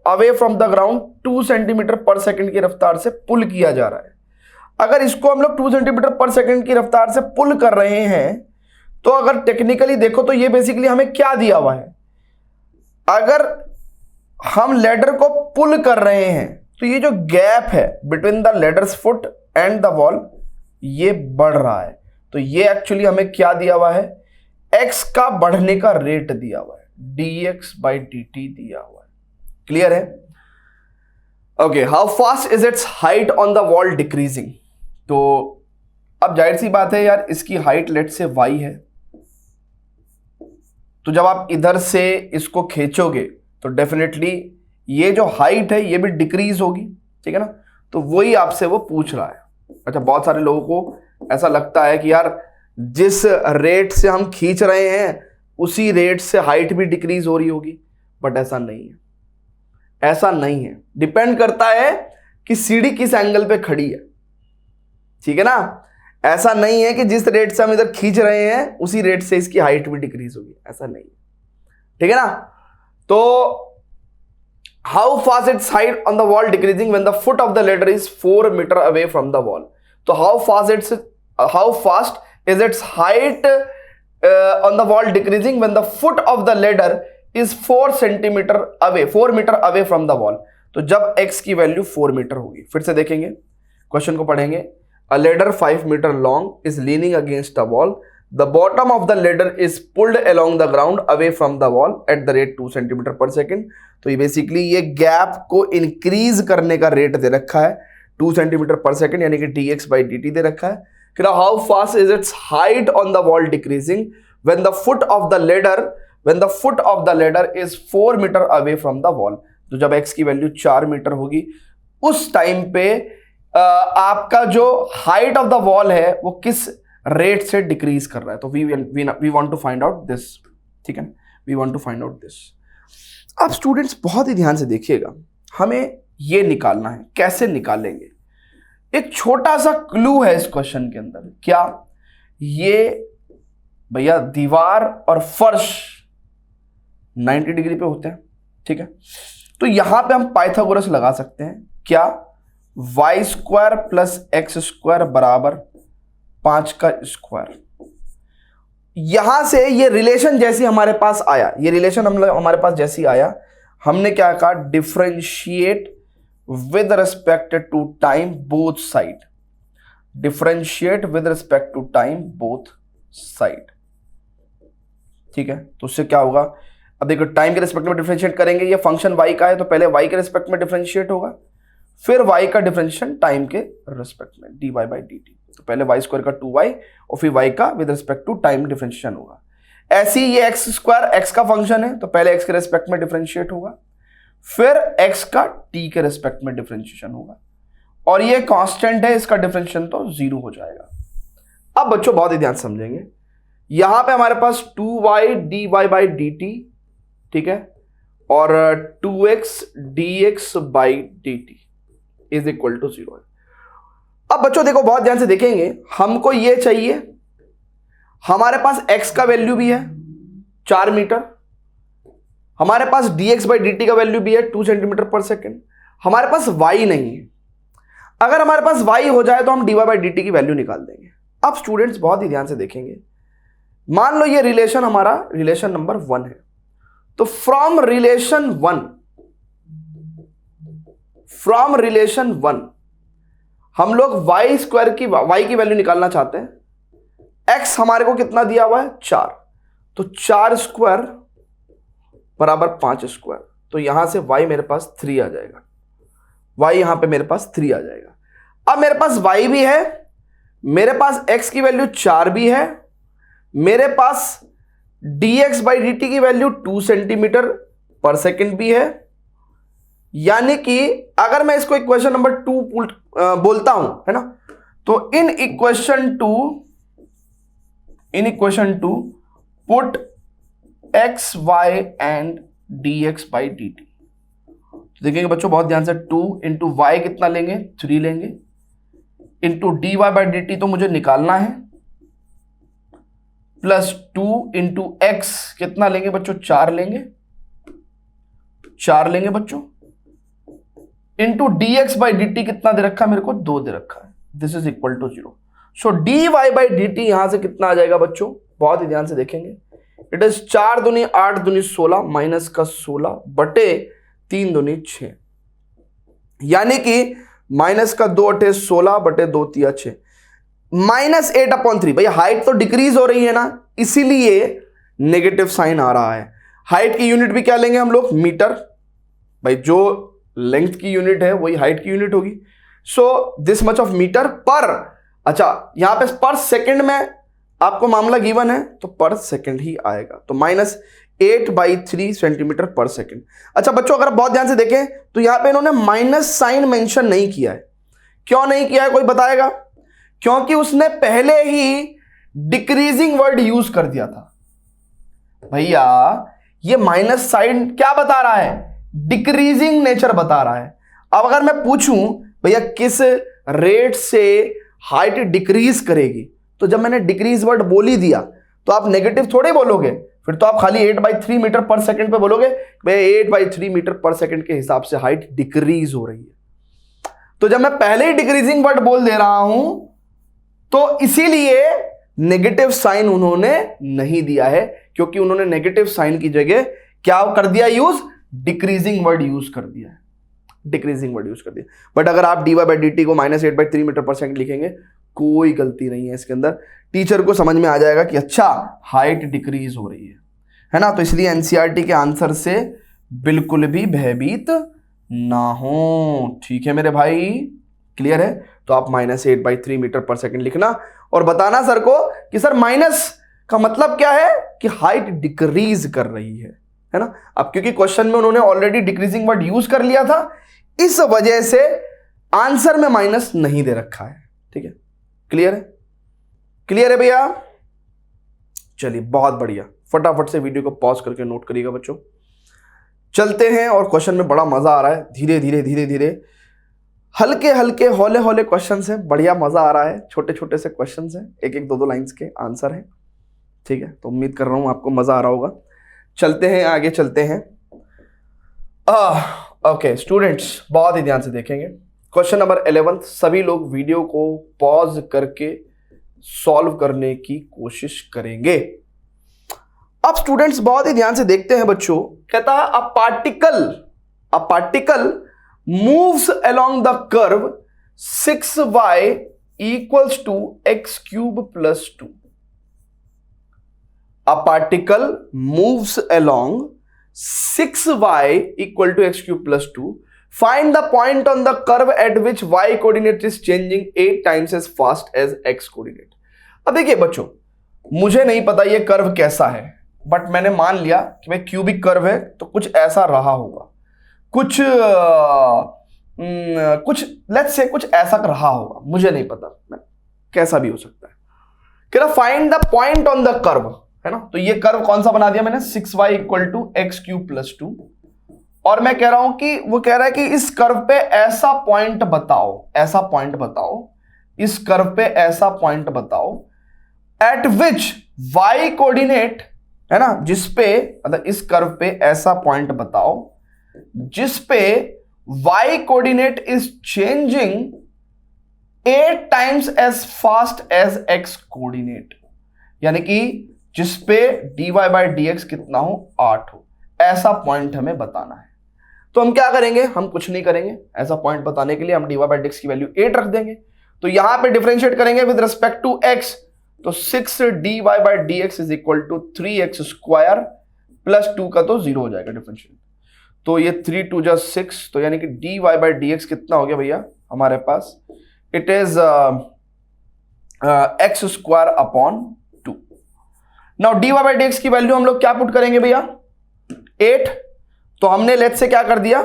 away from the ground 2 centimetre per second की रफ्तार से पुल किया जा रहा है। अगर इसको हम लोग 2 सेंटीमीटर पर सेकेंड की रफ्तार से पुल कर रहे हैं, तो अगर टेक्निकली देखो तो ये बेसिकली हमें क्या दिया हुआ है, अगर हम लेडर को पुल कर रहे हैं तो ये जो गैप है between the ladders foot and the wall, ये बढ़ रहा है। तो ये एक्चुअली हमें क्या दिया हुआ है, x का बढ़ने का रेट दिया हुआ है, dx/dt दिया हुआ है। क्लियर है? Okay, how fast is its height on the wall decreasing. तो अब जाहिर सी बात है यार, इसकी हाइट लेट से y है, तो जब आप इधर से इसको खींचोगे तो डेफिनेटली ये जो हाइट है ये भी डिक्रीज होगी, ठीक है ना। तो वही आपसे वो पूछ रहा है। अच्छा, बहुत सारे लोगों को ऐसा लगता है कि यार जिस रेट से हम खींच रहे हैं उसी रेट से हाइट भी डिक्रीज हो रही होगी, बट ऐसा नहीं है, ऐसा नहीं है। डिपेंड करता है कि सीढ़ी किस एंगल पे खड़ी है, ठीक है ना। ऐसा नहीं है कि जिस रेट से हम इधर खींच रहे हैं उसी रेट से इसकी हाइट भी डिक्रीज होगी, ऐसा नहीं, ठीक है ना। तो how fast its height on the wall decreasing when the foot of the ladder is 4 metre away from the wall. तो how fast is its height on the wall decreasing when the foot of the ladder is 4 metre away from the wall. तो जब x की value 4 metre होगी, फिर से देखेंगे question को पढ़ेंगे। A ladder 5 meter long is leaning against a wall. The bottom of the ladder is pulled along the ground away from the wall at the rate 2 centimeter per second. तो ये basically ये gap को increase करने का rate दे रखा है 2 centimetre per second, यानी कि dx/dt दे रखा है। कि how fast is its height on the wall decreasing when the foot of the ladder is 4 metre away from the wall. तो जब x की वैल्यू 4 मीटर होगी उस टाइम पे आपका जो हाइट ऑफ द वॉल है वो किस रेट से डिक्रीज कर रहा है। तो we want to find out this, ठीक है, we want to find out this. अब स्टूडेंट्स बहुत ही ध्यान से देखिएगा, हमें ये निकालना है। कैसे निकालेंगे? एक छोटा सा क्लू है इस क्वेश्चन के अंदर। क्या? ये भैया दीवार और फर्श 90 डिग्री पे होते हैं, ठीक है। तो यहां पे हम पाइथागोरस लगा सकते हैं। क्या? y² प्लस x² बराबर 5 का स्क्वायर। यहां से ये रिलेशन जैसी हमारे पास आया, ये रिलेशन हमारे पास जैसी आया, हमने क्या कहा, differentiate with respect to time both side, differentiate with respect to time both side. ठीक है, तो उससे क्या होगा, अब देखो टाइम के रिस्पेक्ट में डिफरेंशिएट करेंगे, ये फंक्शन y का है तो पहले y के रिस्पेक्ट में डिफरेंशिएट होगा, फिर y का डिफरेंशिएशन टाइम के रिस्पेक्ट में dy बाई डी टी, तो पहले y स्क्वायर का 2y और फिर y का with respect to time differentiation होगा। ऐसे ही ये एक्स स्क्वायर x का फंक्शन है तो पहले x के रिस्पेक्ट में डिफरेंशिएट होगा, फिर x का t के रिस्पेक्ट में डिफरेंशिएशन होगा, और ये कांस्टेंट है, इसका डिफरेंशिएशन तो 0 हो जाएगा। अब बच्चों बहुत ही ध्यान समझेंगे, यहां पे हमारे पास 2y dy by D t, ठीक है, और 2x dx by D t is equal to 0 है। अब बच्चों देखो बहुत ध्यान से देखेंगे, हमको ये चाहिए, हमारे पास x का वैल्यू भी है 4 मीटर, हमारे पास dx बाई डी टी का वैल्यू भी है 2 सेंटीमीटर पर सेकेंड, हमारे पास y नहीं है। अगर हमारे पास y हो जाए तो हम dy बाई डी टी की वैल्यू निकाल देंगे। अब स्टूडेंट्स बहुत ही ध्यान से देखेंगे, मान लो ये रिलेशन हमारा रिलेशन नंबर 1 है, तो फ्रॉम रिलेशन 1 हम लोग y स्क्वायर की y की वैल्यू निकालना चाहते हैं। x हमारे को कितना दिया हुआ है 4, तो 4 स्क्वायर बराबर 5 स्क्वायर, तो यहां से y मेरे पास 3 आ जाएगा, y यहां पे मेरे पास 3 आ जाएगा। अब मेरे पास y भी है, मेरे पास x की वैल्यू 4 भी है, मेरे पास dx बाई डी टी की वैल्यू 2 सेंटीमीटर पर सेकेंड भी है, यानी कि अगर मैं इसको इक्वेशन नंबर 2 बोलता हूं, है ना, तो in equation two put x y and dx by D T. देखेंगे बच्चों बहुत ध्यान से, 2 इंटू वाई कितना लेंगे 3 लेंगे, into d y by D t तो मुझे निकालना है, प्लस 2 इंटू एक्स कितना लेंगे बच्चों 4 लेंगे बच्चों, into D x by D T कितना दे रखा है मेरे को 2 दे रखा है, this is equal to 0। So d y by D t यहां से कितना आ जाएगा बच्चों, बहुत ही ध्यान से देखेंगे, इट इज 4 दूनी 8 दूनी 16 माइनस का 16 बटे 3 दूनी 6, यानी कि माइनस का 2 अठे 16 बटे 2 तिया 6, -8/3। भाई हाइट तो डिक्रीज हो रही है ना, इसीलिए नेगेटिव साइन आ रहा है। हाइट की यूनिट भी क्या लेंगे हम लोग, मीटर, भाई जो लेंथ की यूनिट है वही हाइट की यूनिट होगी। So this much of metre पर, अच्छा यहां पे पर सेकंड में आपको मामला गिवन है तो पर सेकंड ही आएगा, तो -8/3 सेंटीमीटर पर सेकंड। अच्छा बच्चों अगर आप बहुत ध्यान से देखें तो यहां पे इन्होंने माइनस साइन मेंशन नहीं किया है, क्यों नहीं किया है कोई बताएगा? क्योंकि उसने पहले ही डिक्रीजिंग वर्ड यूज कर दिया था। भैया ये माइनस साइन क्या बता रहा है, डिक्रीजिंग नेचर बता रहा है। अब अगर मैं पूछूं भैया किस रेट से हाइट डिक्रीज करेगी, तो जब मैंने डिक्रीज वर्ड बोल ही दिया तो आप नेगेटिव थोड़े बोलोगे, फिर तो आप खाली 8/3 मीटर पर सेकंड पे बोलोगे, भाई 8/3 मीटर पर सेकंड के हिसाब से हाइट डिक्रीज हो रही है। तो जब मैं पहले ही डिक्रीजिंग वर्ड बोल दे रहा हूं तो इसीलिए नेगेटिव साइन उन्होंने नहीं दिया है, क्योंकि उन्होंने नेगेटिव साइन की जगह क्या कर दिया यूज, डिक्रीजिंग वर्ड यूज कर दिया है, डिक्रीजिंग वर्ड यूज कर दिया। बट अगर आप d y by D t को -8/3 मीटर पर सेकंड लिखेंगे कोई गलती नहीं है इसके अंदर, टीचर को समझ में आ जाएगा कि अच्छा हाइट डिक्रीज हो रही है ना। तो इसलिए एनसीईआरटी के आंसर से बिल्कुल भी भयभीत ना हो, ठीक है मेरे भाई, क्लियर है? तो आप -8/3 मीटर पर सेकंड लिखना और बताना सर को कि सर माइनस का मतलब क्या है कि हाइट डिक्रीज कर रही है ना। अब क्योंकि क्वेश्चन में उन्होंने ऑलरेडी डिक्रीजिंग वर्ड यूज कर लिया था, इस वजह से आंसर में माइनस नहीं दे रखा है, ठीक है, क्लियर है? क्लियर है भैया? चलिए बहुत बढ़िया, फटाफट से वीडियो को पॉज करके नोट करिएगा बच्चों। चलते हैं और क्वेश्चन में बड़ा मजा आ रहा है, धीरे धीरे हल्के हल्के हौले हौले क्वेश्चंस हैं, बढ़िया मजा आ रहा है, छोटे छोटे से क्वेश्चंस हैं, एक एक 2 लाइंस के आंसर हैं, ठीक है। तो उम्मीद कर रहा हूं आपको मजा आ रहा होगा। चलते हैं आगे, चलते हैं। ओके स्टूडेंट्स बहुत ही ध्यान से देखेंगे, क्वेश्चन नंबर 11, सभी लोग वीडियो को पॉज करके सॉल्व करने की कोशिश करेंगे। अब स्टूडेंट्स बहुत ही ध्यान से देखते हैं बच्चों, कहता है a particle moves along the curve 6y equals to x cube plus 2. A particle moves along 6y equal to x cube plus 2. Find the point on the curve at which y coordinate is changing 8 times as fast as x coordinate. अब देखिए बच्चों, मुझे नहीं पता ये curve कैसा है, but मैंने मान लिया कि भाई क्यूबिक कर्व है तो कुछ ऐसा रहा होगा, कुछ लेट्स से कुछ ऐसा रहा होगा, मुझे नहीं पता कैसा भी हो सकता है. कह रहा find the point on the curve, है ना. तो ये कर्व कौन सा बना दिया मैंने, 6y equal to x cube plus 2. और मैं कह रहा हूं कि वो कह रहा है कि इस कर्व पे ऐसा पॉइंट बताओ, ऐसा पॉइंट बताओ, इस कर्व पे ऐसा पॉइंट बताओ एट विच y कोऑर्डिनेट, है ना, जिसपे मतलब इस कर्व पे ऐसा पॉइंट बताओ जिसपे y coordinate is changing 8 times as fast as x coordinate, यानी कि जिसपे dy बाई dx कितना हो, 8 हो. ऐसा पॉइंट हमें बताना है. तो हम क्या करेंगे, हम कुछ नहीं करेंगे. ऐसा पॉइंट बताने के लिए हम dy बाई dx की वैल्यू 8 रख देंगे. तो यहां पे डिफरेंशिएट करेंगे विद रिस्पेक्ट टू x, तो 6 dy by dx is equal to 3x square plus 2 का तो 0 हो जाएगा डिफरेंशिएट. तो ये 3 2 जा 6, तो यानी कि dy बाई dx कितना हो गया भैया हमारे पास, it is x square upon 2. Now dy by dx की वैल्यू हम लोग क्या पुट करेंगे भैया, 8. तो हमने लेट्स से क्या कर दिया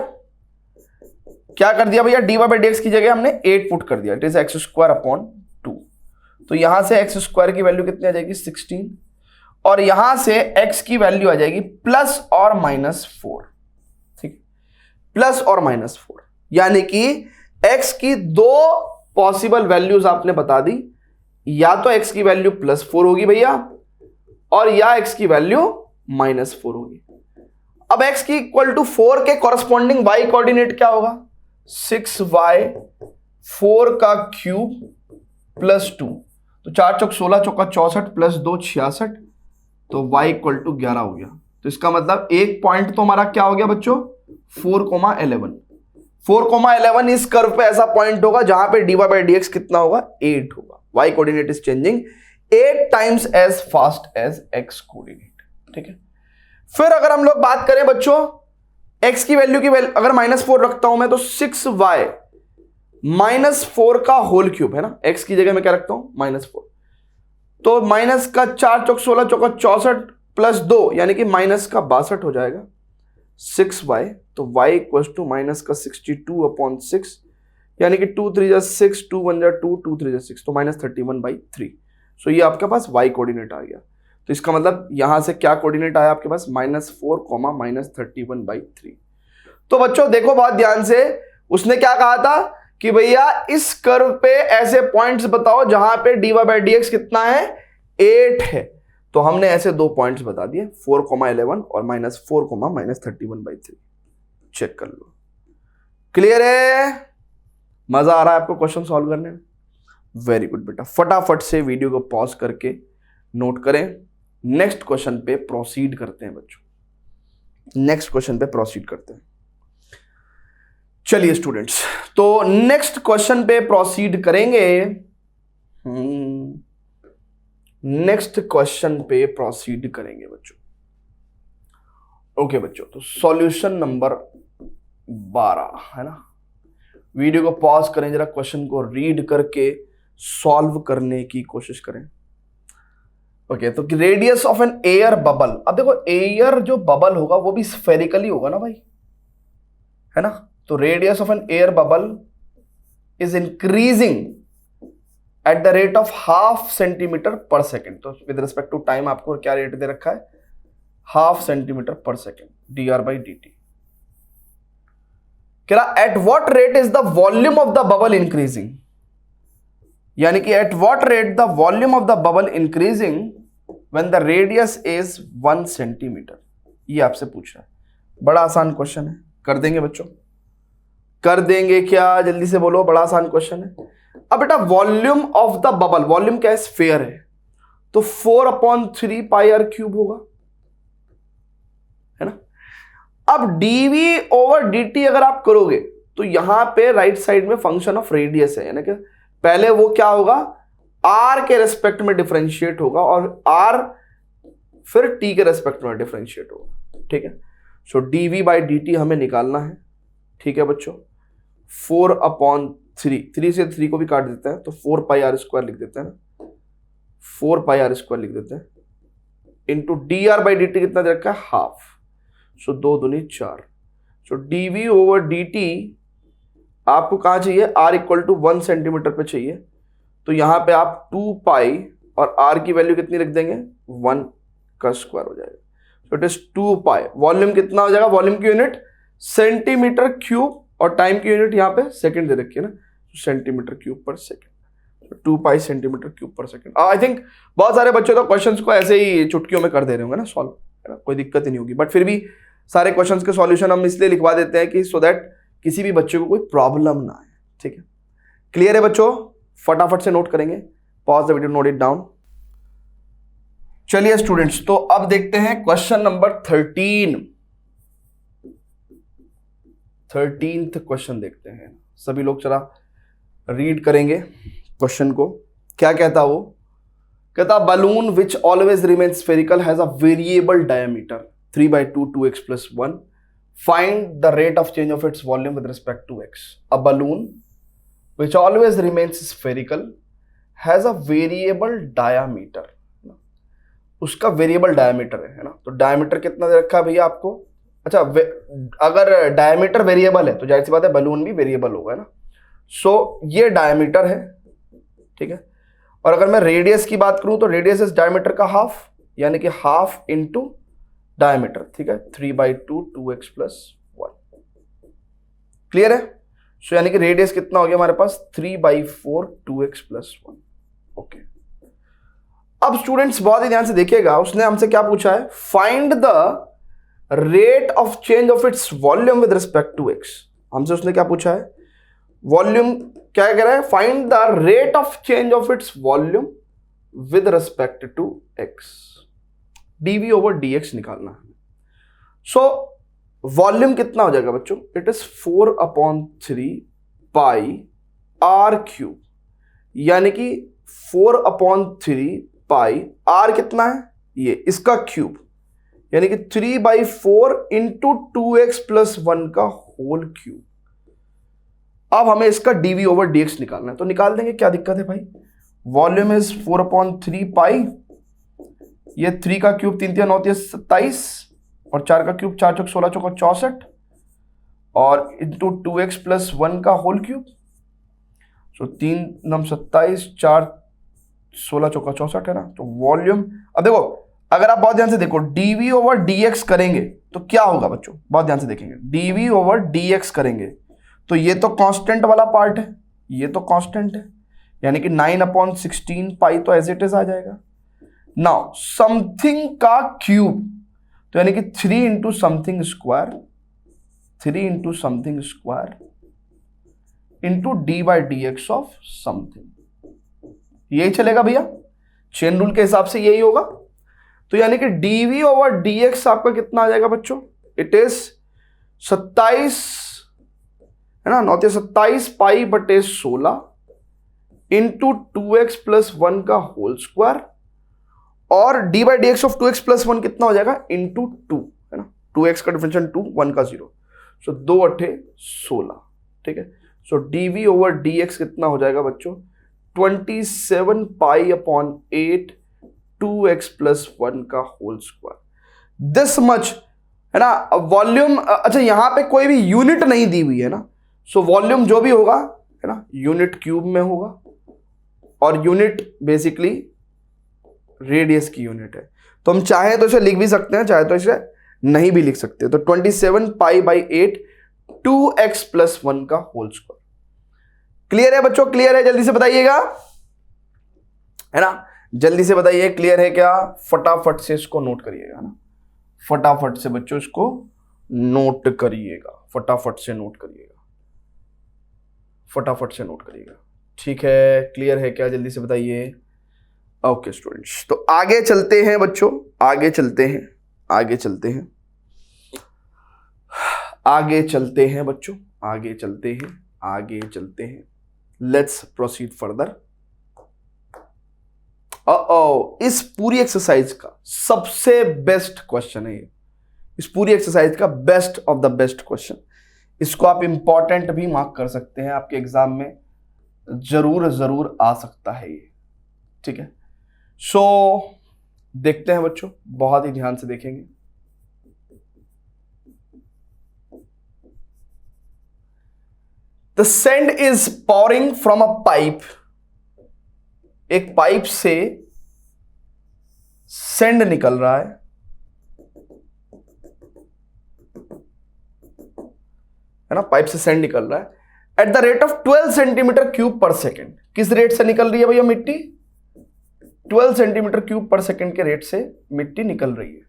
भैया, dy बाई dx की जगह हमने 8 पुट कर दिया. It is x square upon 2. तो यहां से x स्क्वायर की वैल्यू कितनी आ जाएगी, 16. और यहां से x की वैल्यू आ जाएगी प्लस और माइनस 4. ठीक, प्लस और माइनस 4, यानी कि x की दो पॉसिबल वैल्यूज आपने बता दी. या तो x की वैल्यू प्लस 4 होगी भैया, और या x की वैल्यू माइनस 4 होगी. अब x की इक्वल टू 4 के कॉरस्पॉन्डिंग y कोऑर्डिनेट क्या होगा, 6y 4 का क्यूब प्लस 2. तो 4 चौक 16, चौका 64 प्लस 2 66, तो y इक्वल टू 11 हो गया. तो इसका मतलब एक पॉइंट तो हमारा क्या हो गया बच्चों, 4,11. 4,11 इस कर्व पे ऐसा पॉइंट होगा जहां पे dy बाई dx कितना होगा, 8 होगा. y coordinate is changing 8 times as fast as x coordinate. ठीक है. फिर अगर हम लोग बात करें बच्चों x की वैल्यू अगर -4 रखता हूं मैं, तो 6y -4 का होल क्यूब, है ना. x की जगह मैं क्या रखता हूं, -4. तो माइनस का 4 चौक 16, चौका 64 प्लस 2, यानी कि माइनस का 62 हो जाएगा. 6y, तो y इक्वल टू माइनस का 62 अपॉन 6, यानी कि 2 3 जा 6, 2 1 जा 2, 2 3 जा 6, तो -31/3. सो ये आपके पास y कोऑर्डिनेट आ गया. तो इसका मतलब यहां से क्या कोऑर्डिनेट आया आपके पास, -4, -31/3. तो बच्चों देखो बहुत ध्यान से, उसने क्या कहा था कि भैया इस कर्व पे ऐसे पॉइंट्स बताओ जहां पे dy बाई dx कितना है, 8 है. तो हमने ऐसे दो पॉइंट्स बता दिए, 4,11 और -4, -31/3. चेक कर लो. क्लियर है, मजा आ रहा है आपको क्वेश्चन सॉल्व करने में? वेरी गुड बेटा. फटाफट से वीडियो को पॉज करके नोट करें. नेक्स्ट क्वेश्चन पे प्रोसीड करते हैं बच्चों, नेक्स्ट क्वेश्चन पे प्रोसीड करते हैं. चलिए स्टूडेंट्स, तो नेक्स्ट क्वेश्चन पे प्रोसीड करेंगे. नेक्स्ट क्वेश्चन पे प्रोसीड करेंगे बच्चों. ओके बच्चों, तो सॉल्यूशन नंबर 12 है ना. वीडियो को पॉज करें, जरा क्वेश्चन को रीड करके सॉल्व करने की कोशिश करें. ओके, तो radius of an air bubble. अब देखो एयर जो बबल होगा वो भी स्फेरिकली होगा ना भाई, है ना. तो radius of an air bubble is increasing at the rate of 0.5 centimetre per second. तो विद रिस्पेक्ट टू टाइम आपको क्या रेट दे रखा है, 0.5 सेंटीमीटर पर सेकेंड, dr/dt. कह रहा at what rate is the volume of the bubble increasing, यानी कि at what rate the volume of the bubble increasing when the radius is 1 centimetre. ये आपसे पूछ रहा है. बड़ा आसान क्वेश्चन है, कर देंगे बच्चों, कर देंगे क्या, जल्दी से बोलो. बड़ा आसान क्वेश्चन है. अब बेटा volume of the bubble, volume क्या है, स्फीयर है, तो 4/3 πr³ होगा, है ना. अब dv/dt अगर आप करोगे तो यहां पे राइट साइड में फंक्शन ऑफ रेडियस है, यानी कि पहले वो क्या होगा, r के रेस्पेक्ट में डिफरेंशिएट होगा और r फिर t के रेस्पेक्ट में डिफरेंशिएट होगा, ठीक है। सो dv/dt हमें निकालना है, ठीक है बच्चों। 4/3, 3 से 3 को भी काट देते हैं तो 4πr² लिख देते हैं ना, 4πr² लिख देते हैं, इंटू dr/dt कितना दे रखा है, हाफ। सो 2 दूनी 4। सो dv/dt आपको कहां चाहिए, r = 1 सेंटीमीटर पे चाहिए, तो यहां पे आप 2π और r की वैल्यू कितनी रख देंगे, 1 का स्क्वायर हो जाएगा। So it is 2π। वॉल्यूम कितना हो जाएगा, वॉल्यूम की यूनिट सेंटीमीटर क्यूब और टाइम की यूनिट यहाँ पे सेकंड दे रखी है ना, सेंटीमीटर क्यूब पर सेकंड, 2π सेंटीमीटर क्यूब पर सेकंड। आई थिंक बहुत सारे बच्चे तो क्वेश्चंस को ऐसे ही चुटकियों में कर दे रहे होंगे ना सॉल्व, है ना, कोई दिक्कत ही नहीं होगी। बट फिर भी सारे क्वेश्चंस के सॉल्यूशन हम इसलिए लिखवा देते हैं कि सो दैट किसी भी बच्चे को कोई प्रॉब्लम ना आए, ठीक है। क्लियर है बच्चों, फटाफट से नोट करेंगे, pause the video, note it down. चलिए स्टूडेंट्स, तो अब देखते हैं क्वेश्चन नंबर 13th क्वेश्चन देखते हैं। सभी लोग जरा रीड करेंगे क्वेश्चन को। क्या कहता वो, कहता balloon which always remains spherical has a variable diameter 3/2 2x + 1, find the rate of change of its volume with respect to x। A balloon which always remains spherical has a variable diameter, उसका variable diameter है ना, तो diameter कितना दे रखा है भैया आपको। अच्छा, अगर डायमीटर वेरिएबल है तो जाहिर सी बात है बलून भी वेरिएबल होगा ना। सो ये डायमीटर है, ठीक है। और अगर मैं रेडियस की बात करूं तो रेडियस इज डायमीटर का हाफ, यानी कि हाफ इंटू डायमीटर, ठीक है। 3/2 2x + 1, क्लियर है। सो यानी कि रेडियस कितना हो गया हमारे पास, 3/4 2x + 1, ओके। अब स्टूडेंट्स बहुत ही ध्यान से देखिएगा, उसने हमसे क्या पूछा है, find the rate of change of its volume with respect to x। हमसे उसने क्या पूछा है, वॉल्यूम क्या कह रहा है, find the rate of change of its volume with respect to x, dv/dx निकालना है। सो वॉल्यूम कितना हो जाएगा बच्चों, इट इज 4/3πr³, यानी कि 4/3π, r कितना है ये, इसका क्यूब, यानी कि 3/4 इंटू 2x + 1 का होल क्यूब। अब हमें इसका dv/dx निकालना है, तो निकाल देंगे, क्या दिक्कत है भाई। वॉल्यूम इज 4/3π, ये 3 का क्यूब 3 × 9 = 27, और 4 का क्यूब 4 × 16 = 64, और इंटू 2x + 1 का होल क्यूब। सो 3 × 9 = 27, 4 16 × 64 है ना। तो वॉल्यूम, अब देखो अगर आप बहुत ध्यान से देखो dv/dx करेंगे तो क्या होगा बच्चों, बहुत ध्यान से देखेंगे, dv/dx करेंगे तो ये तो कांस्टेंट वाला पार्ट है, ये तो कांस्टेंट है, यानी कि 9/16π तो एज इट इज आ जाएगा। नाउ समथिंग का क्यूब, तो यानी कि 3 × something square, 3 × something square into d/dx of something, यही चलेगा भैया, चेन रूल के हिसाब से यही होगा। तो यानी कि dv/dx आपका कितना आ जाएगा बच्चों, इट इज 27 है ना, 9 × 27π/16 इंटू 2x + 1 का होल स्क्वायर, और d/dx ऑफ 2x + 1 कितना हो जाएगा, इंटू 2 है ना, 2x का डिफरेंशियल 2, 1 का 0, सो 2 × 8 = 16, ठीक है। सो dv/dx कितना हो जाएगा बच्चों, 27π/8 2x + 1 का होल स्क्वायर, दिस मच है ना। वॉल्यूम, अच्छा यहां पे कोई भी यूनिट नहीं दी हुई है ना, सो वॉल्यूम जो भी होगा है ना यूनिट क्यूब में होगा, और यूनिट बेसिकली रेडियस की यूनिट है। तो हम चाहे तो इसे लिख भी सकते हैं, चाहे तो इसे नहीं भी लिख सकते। तो 27π/8 2x + 1 का होल स्क्वायर। क्लियर है बच्चों, क्लियर है, जल्दी से बताइएगा, है ना, जल्दी से बताइए क्लियर है क्या। फटाफट से इसको नोट करिएगा ना, फटाफट से बच्चों इसको नोट करिएगा, फटाफट से नोट करिएगा, फटाफट से नोट करिएगा, ठीक है। क्लियर है क्या, जल्दी से बताइए। ओके स्टूडेंट्स, तो आगे चलते हैं बच्चों, आगे चलते हैं, आगे चलते हैं, आगे चलते हैं बच्चों, आगे चलते हैं, आगे चलते हैं। Let's proceed further. इस पूरी एक्सरसाइज का सबसे बेस्ट क्वेश्चन है ये, इस पूरी एक्सरसाइज का best of the best question. इसको आप इंपॉर्टेंट भी मार्क कर सकते हैं, आपके एग्जाम में जरूर जरूर आ सकता है ये, ठीक है। सो देखते हैं बच्चों, बहुत ही ध्यान से देखेंगे। The sand is pouring from a pipe, एक पाइप से सैंड निकल रहा है ना, पाइप से सैंड निकल रहा है eight the rate of 12 centimetre cube per second. किस रेट से निकल रही है भैया मिट्टी? 12 सेंटीमीटर क्यूब पर सेकेंड के रेट से मिट्टी निकल रही है।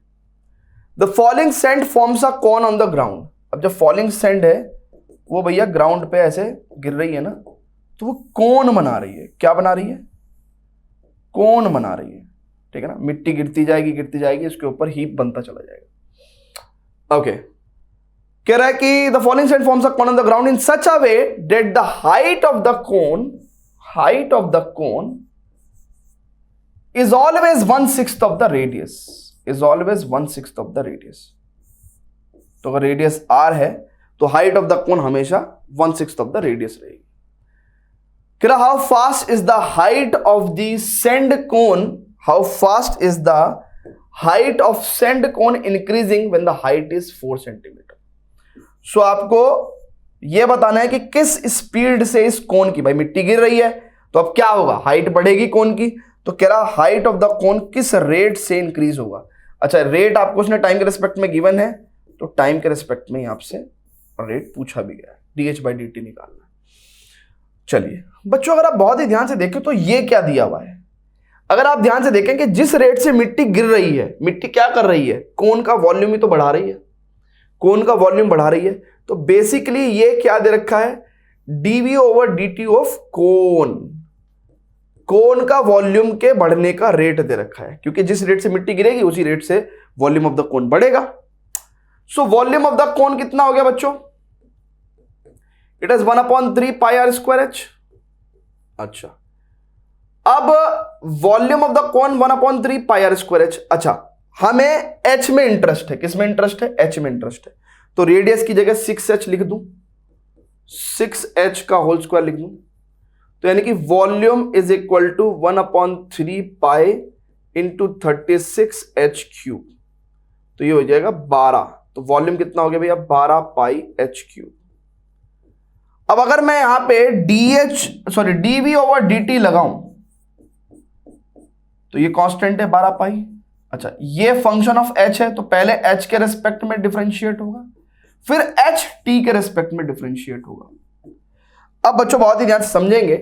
The falling sand forms a cone on the ground. अब जब फॉलिंग सैंड है वो भैया ग्राउंड पे ऐसे गिर रही है ना, तो वो कोन बना रही है। क्या बना रही है? कोन बना रही है, ठीक है ना। मिट्टी गिरती जाएगी, इसके ऊपर हीप बनता चला जाएगा। ओके, कह रहा है कि the falling sand forms a cone on the ground in such a way that the height of the cone is always 1/6 of the radius, is always 1/6 of the radius। तो अगर radius r है तो height of the cone हमेशा 1/6 of the radius रहेगी। क्या how fast is the height of the sand cone, how fast is the height of sand cone increasing when the height is 4 centimetre. So आपको यह बताना है कि किस speed से इस कोन की, भाई मिट्टी गिर रही है तो अब क्या होगा, हाइट बढ़ेगी कोन की, तो कह रहा हाइट ऑफ द कोन किस रेट से इंक्रीज होगा। अच्छा, रेट आपको उसने टाइम के रिस्पेक्ट में गिवन है, तो टाइम के रिस्पेक्ट में आपसे रेट पूछा भी गया है, dh/dt निकालना। चलिए बच्चों, अगर आप बहुत ही ध्यान से देखें तो ये क्या दिया हुआ है। अगर आप ध्यान से देखें कि जिस रेट से मिट्टी गिर रही है, मिट्टी क्या कर रही है, कोन का वॉल्यूम ही तो बढ़ा रही है, कोन का वॉल्यूम बढ़ा रही है। तो बेसिकली ये क्या दे रखा है, dv/dt ऑफ कोन, कोन का वॉल्यूम के बढ़ने का रेट दे रखा है, क्योंकि जिस रेट से मिट्टी गिरेगी उसी रेट से वॉल्यूम ऑफ द कोन बढ़ेगा। So volume of the cone कितना हो गया बच्चों? It is 1/3 πr²h। अच्छा, अब volume of the cone 1/3 πr²h। अच्छा, हमें h में इंटरेस्ट है, किस में इंटरेस्ट है? h में इंटरेस्ट है। तो रेडियस की जगह 6h लिख दूं, 6h का होल स्क्वायर लिख दूं, तो यानी कि volume is equal to 1/3 pi into 36h³। तो ये हो जाएगा 12। तो वॉल्यूम कितना हो गया भैया? 12 पाई h³। अब अगर मैं यहां पे dv/dt लगाऊं तो ये कांस्टेंट है 12 पाई। अच्छा, ये फंक्शन ऑफ h है, तो पहले h के रेस्पेक्ट में डिफरेंशिएट होगा, फिर h t के रेस्पेक्ट में डिफरेंशिएट होगा। अब बच्चों बहुत ही ध्यान से समझेंगे,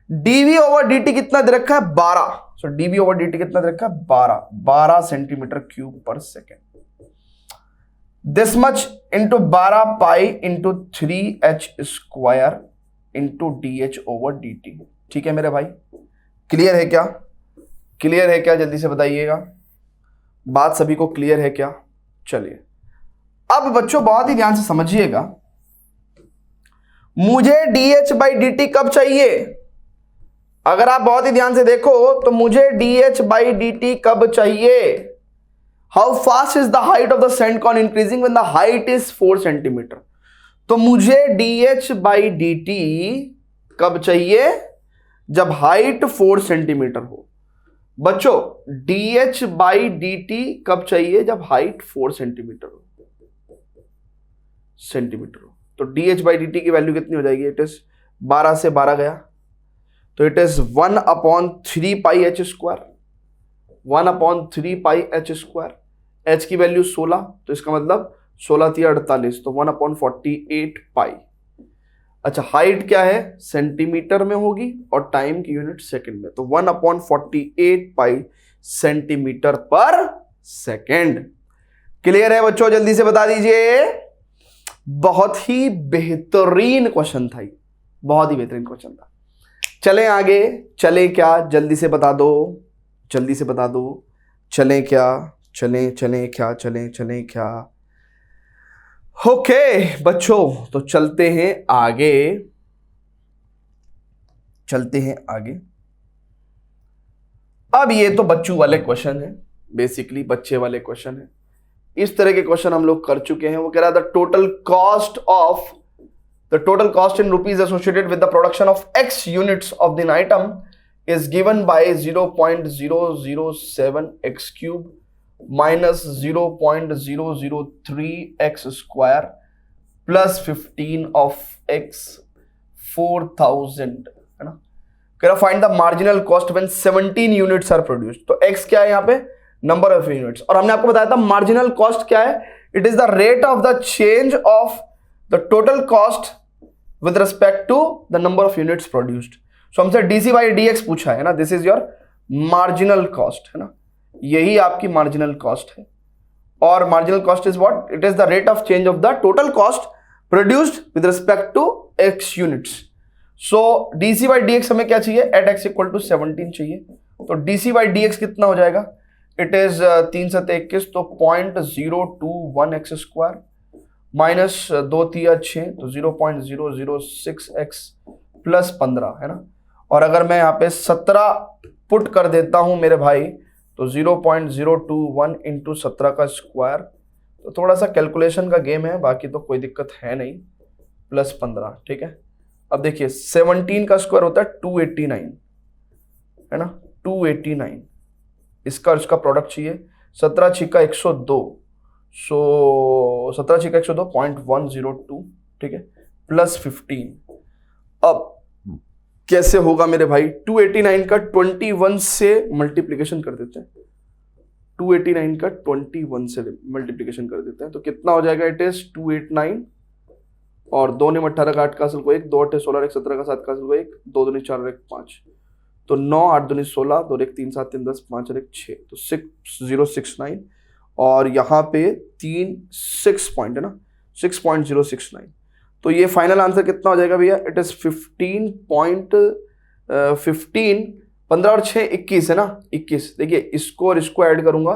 dv/dt कितना दे रखा है? 12। सो dv/dt कितना दे रखा है? 12 centimetre cube per second. This much into 12 pi into 3h² into dh/dt। ठीक है मेरे भाई, क्लियर है क्या? क्लियर है क्या? जल्दी से बताइएगा, बात सभी को क्लियर है क्या? चलिए अब बच्चों बहुत ही ध्यान से समझिएगा, मुझे dh/dt कब चाहिए? अगर आप बहुत ही ध्यान से देखो तो मुझे dh/dt कब चाहिए? How fast is the height of the sand cone increasing when the height is 4 centimetre. तो मुझे dh/dt कब चाहिए? जब हाइट 4 सेंटीमीटर हो। बच्चों dh/dt कब चाहिए? जब हाइट 4 सेंटीमीटर हो, तो dh/dt की वैल्यू कितनी हो जाएगी? इट इज 12 से 12 गया, तो it is 1/3 pi h², 1/3 pi h²। h की वैल्यू 16, तो इसका मतलब 16 × 48, तो 1/48 पाई। अच्छा, हाइट क्या है? सेंटीमीटर में होगी और टाइम की यूनिट सेकंड में, तो 1/48 पाई सेंटीमीटर पर सेकंड। क्लियर है बच्चों? जल्दी से बता दीजिए। बहुत ही बेहतरीन क्वेश्चन था ये, बहुत ही बेहतरीन क्वेश्चन था। चलें आगे, चलें क्या? जल्दी से बता दो, जल्दी से बता दो। चलें क्या? चलें क्या? ओके बच्चों, तो चलते हैं आगे। अब ये तो बच्चों वाले क्वेश्चन है, बेसिकली बच्चे वाले क्वेश्चन है। इस तरह के क्वेश्चन हम लोग कर चुके हैं। वो कह रहा था total cost in rupees associated with the production of x units of the item is given by 0.007 x cube minus 0.003 x square plus 15 of x 4000, है ना। कह रहा find the marginal cost when 17 units are produced. तो x क्या है यहाँ पे? Number of units. और हमने आपको बताया था मार्जिनल कॉस्ट क्या है? It is the rate of the change of the total cost with respect to the number of units produced. So हमसे डीसी बाई डीएक्स पूछा है ना, this is your marginal cost, है ना, यही आपकी मार्जिनल कॉस्ट है। और marginal cost is what? It is the rate of change of the total cost produced with respect to x units. So D C by D X हमें क्या चाहिए? Eight x equal to 17 चाहिए। तो डीसी बाई डीएक्स कितना हो जाएगा? It is 3 7 21, तो 0.021 x square minus 2 3 6, तो 0.006 x प्लस 15, है ना। और अगर मैं यहाँ पे 17 पुट कर देता हूं मेरे भाई, तो 0.021 इंटू 17 का स्क्वायर, तो थोड़ा सा कैलकुलेशन का गेम है, बाकी तो कोई दिक्कत है नहीं, प्लस 15, ठीक है। अब देखिए 17 का स्क्वायर होता है 289, है ना, 289। इसका प्रोडक्ट चाहिए। 17 छिक्का 102, सो 17 छिक्का 102 0.102, ठीक है, प्लस 15। अब कैसे होगा मेरे भाई? 289 का 21 से मल्टीप्लीकेशन कर देते हैं। 289 का 21 से मल्टीप्लीकेशन कर देते हैं, तो कितना हो जाएगा? इट इज 289 और 2 ने 18 का 8 का हासिल को 1, 2 8 16 1 17 का 7 का हासिल को 1, 2 2 4 1 5, तो 9 8 2 16, 2 1 3 7 3 10 5 1 6, तो 6069। और यहाँ पे 6 पॉइंट है ना, 6.069। तो ये फाइनल आंसर कितना हो जाएगा भैया? इट इज 15 15 और 6 21, है ना, 21। देखिए इसको और इसको ऐड करूंगा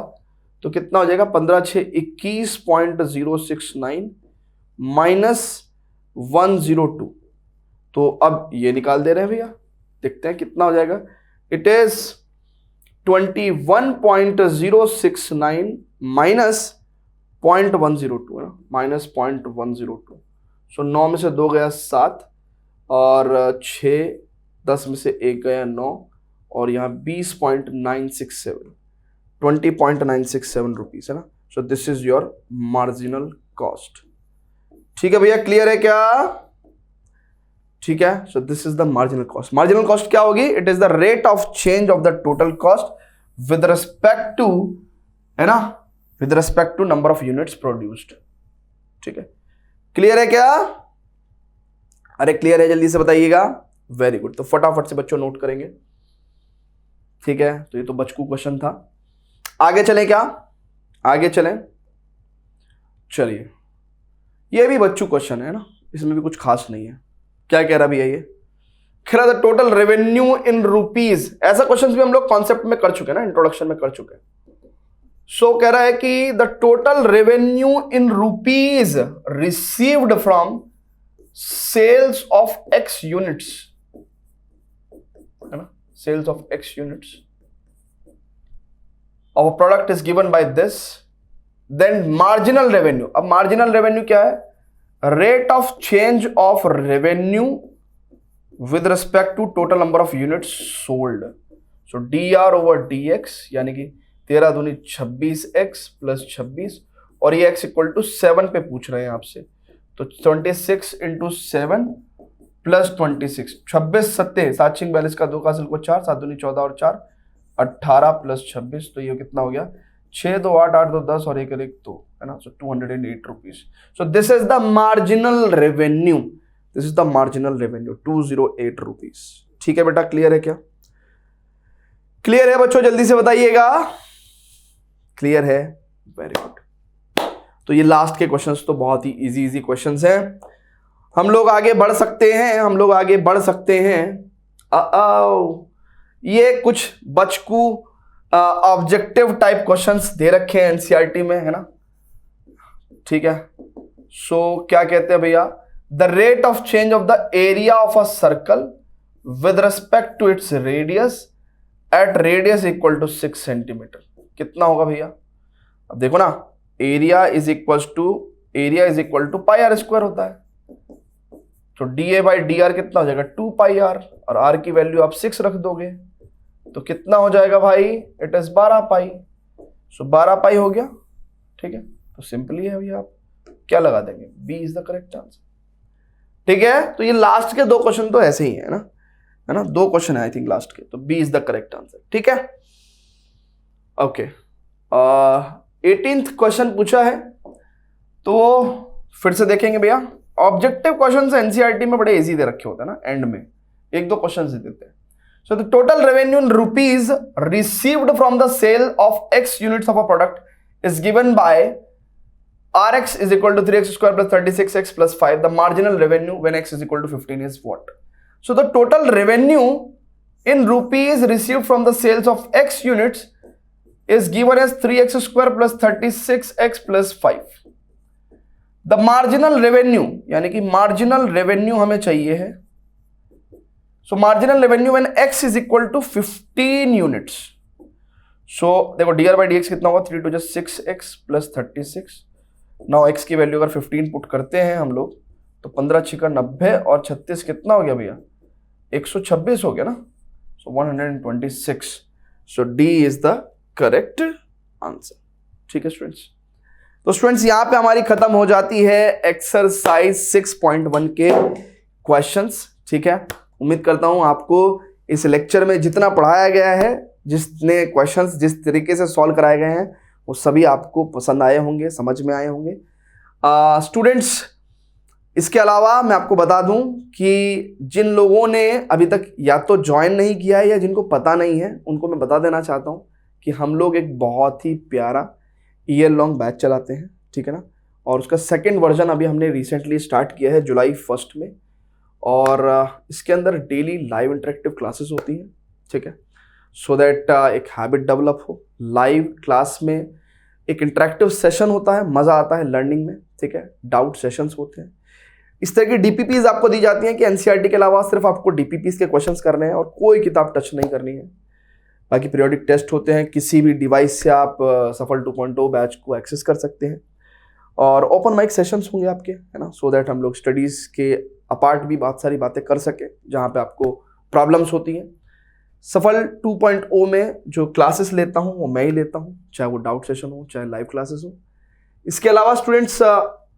तो कितना हो जाएगा? 15 6 21.069 माइनस 102। तो अब ये निकाल दे रहे हैं भैया, देखते हैं कितना हो जाएगा। इट इज 21.069 माइनस 0.102, है ना, माइनस 0.102। सो 9 में से 2 गया 7 और 6, 10 में से 1 गया 9 और यहाँ 20.967, 20.967 रुपीज, है ना। So this is your marginal cost. ठीक है भैया, क्लियर है क्या? ठीक है। So this is the marginal cost. Marginal cost क्या होगी? It is the rate of change of the total cost with respect to, है ना, with respect to number of units produced. ठीक है, क्लियर है क्या? अरे क्लियर है, जल्दी से बताइएगा। Very good. तो फटाफट से बच्चों नोट करेंगे, ठीक है। तो ये तो बचकू क्वेश्चन था। आगे चलें क्या? आगे चलें, चलिए। ये भी बच्चू क्वेश्चन है ना, इसमें भी कुछ खास नहीं है। क्या कह रहा भैया? ये कह रहा था टोटल रेवेन्यू इन रुपीज। ऐसा क्वेश्चन भी हम लोग कॉन्सेप्ट में कर चुके हैं ना, इंट्रोडक्शन में कर चुके हैं। सो कह रहा है कि the total revenue in rupees received from sales of x units, है ना, sales of x units of a product is given by this, then marginal revenue. अब मार्जिनल रेवेन्यू क्या है? Rate of change of revenue with respect to total number of units sold. So d r over d x, यानी कि 13 दूनी 26x plus 26, और ये x equal to 7 पे पूछ रहे हैं आपसे, तो 26 इंटू 7 प्लस 26, 26 सत्ते 7 छिंग 42 का 2 का हासिल को 4, 7 दूनी 14 और 4 18 प्लस 26, तो ये कितना हो गया? 6 2 8 8 2 10 और 1 1 2, है ना। सो 208 rupees. So this is the marginal revenue, this is the marginal revenue 208 rupees. ठीक है बेटा, क्लियर है क्या? क्लियर है बच्चों? जल्दी से बताइएगा। क्लियर है? Very good. तो ये लास्ट के क्वेश्चंस तो बहुत ही इजी क्वेश्चंस हैं। हम लोग आगे बढ़ सकते हैं, हम लोग आगे बढ़ सकते हैं। ये कुछ बचकू ऑब्जेक्टिव टाइप क्वेश्चंस दे रखे हैं एनसीईआरटी में, है ना। ठीक है, सो क्या कहते हैं भैया, the rate of change of the area of a circle with respect to its radius at radius equal to 6 centimetre. कितना होगा भैया? अब देखो ना, area is equal to pi r square होता है, तो डीए बाई डी आर कितना हो जाएगा 2 पाई आर, और आर की वैल्यू आप 6 रख दोगे तो कितना हो जाएगा भाई, इट इज 12 पाई। सो 12 पाई हो गया, ठीक है। तो सिंपली है भैया, आप क्या लगा देंगे, B is the correct answer, ठीक है। तो ये लास्ट के 2 क्वेश्चन तो ऐसे ही है ना, 2 क्वेश्चन है आई थिंक लास्ट के, तो B is the correct answer, ठीक है। ओके, 18th क्वेश्चन पूछा है, तो फिर से देखेंगे भैया। ऑब्जेक्टिव क्वेश्चन एनसीईआरटी में बड़े इजी दे रखे होते हैं ना, एंड में 1-2 क्वेश्चन दे देते हैं। So the total revenue in rupees received from the sale of x units of a product is given by rx is equal to 3x square plus 36x plus 5. The marginal revenue when x is equal to 15 is what? So the total revenue in rupees received from the sales of x units is given as 3x square plus 36x plus 5. The marginal revenue यानी कि marginal revenue हमें चाहिए है। So marginal revenue when x is equal to 15 units. So देखो dr by dx कितना होगा, 3 to just 6x plus 36. Now x की value अगर 15 पुट करते हैं हम लोग तो 15 छिका 90 और 36 कितना हो गया भैया, 126 हो गया ना। So 126। So D is the correct answer, ठीक है स्टूडेंट्स। तो स्टूडेंट्स यहाँ पे हमारी खत्म हो जाती है एक्सरसाइज 6.1 के क्वेश्चंस, ठीक है। उम्मीद करता हूँ आपको इस लेक्चर में जितना पढ़ाया गया है, जितने क्वेश्चंस जिस तरीके से सॉल्व कराए गए हैं, वो सभी आपको पसंद आए होंगे, समझ में आए होंगे। स्टूडेंट्स, इसके अलावा मैं आपको बता दूं कि जिन लोगों ने अभी तक या तो ज्वाइन नहीं किया है या जिनको पता नहीं है, उनको मैं बता देना चाहता हूं कि हम लोग एक बहुत ही प्यारा ईयर लॉन्ग बैच चलाते हैं, ठीक है ना। और उसका सेकेंड वर्जन अभी हमने रिसेंटली स्टार्ट किया है जुलाई 1 में, और इसके अंदर डेली लाइव इंटरेक्टिव क्लासेस होती हैं, ठीक है। सो दैट एक हैबिट डेवलप हो। लाइव क्लास में एक इंटरेक्टिव सेशन होता है, मज़ा आता है लर्निंग में, ठीक है। डाउट सेशंस होते हैं। इस तरह की डीपीपीज आपको दी जाती हैं कि एनसीईआरटी के अलावा सिर्फ आपको डीपीपीज के क्वेश्चंस करने हैं और कोई किताब टच नहीं करनी है। बाकी पीरियोडिक टेस्ट होते हैं, किसी भी डिवाइस से आप सफल 2.0 बैच को एक्सेस कर सकते हैं, और ओपन माइक सेशंस होंगे आपके, है ना, सो दैट हम लोग स्टडीज़ के अपार्ट भी बहुत सारी बातें कर सकें जहाँ पे आपको प्रॉब्लम्स होती हैं। सफल 2.0 में जो क्लासेस लेता हूँ वो मैं ही लेता हूँ, चाहे वो डाउट सेशन हो चाहे लाइव क्लासेस हो। इसके अलावा स्टूडेंट्स,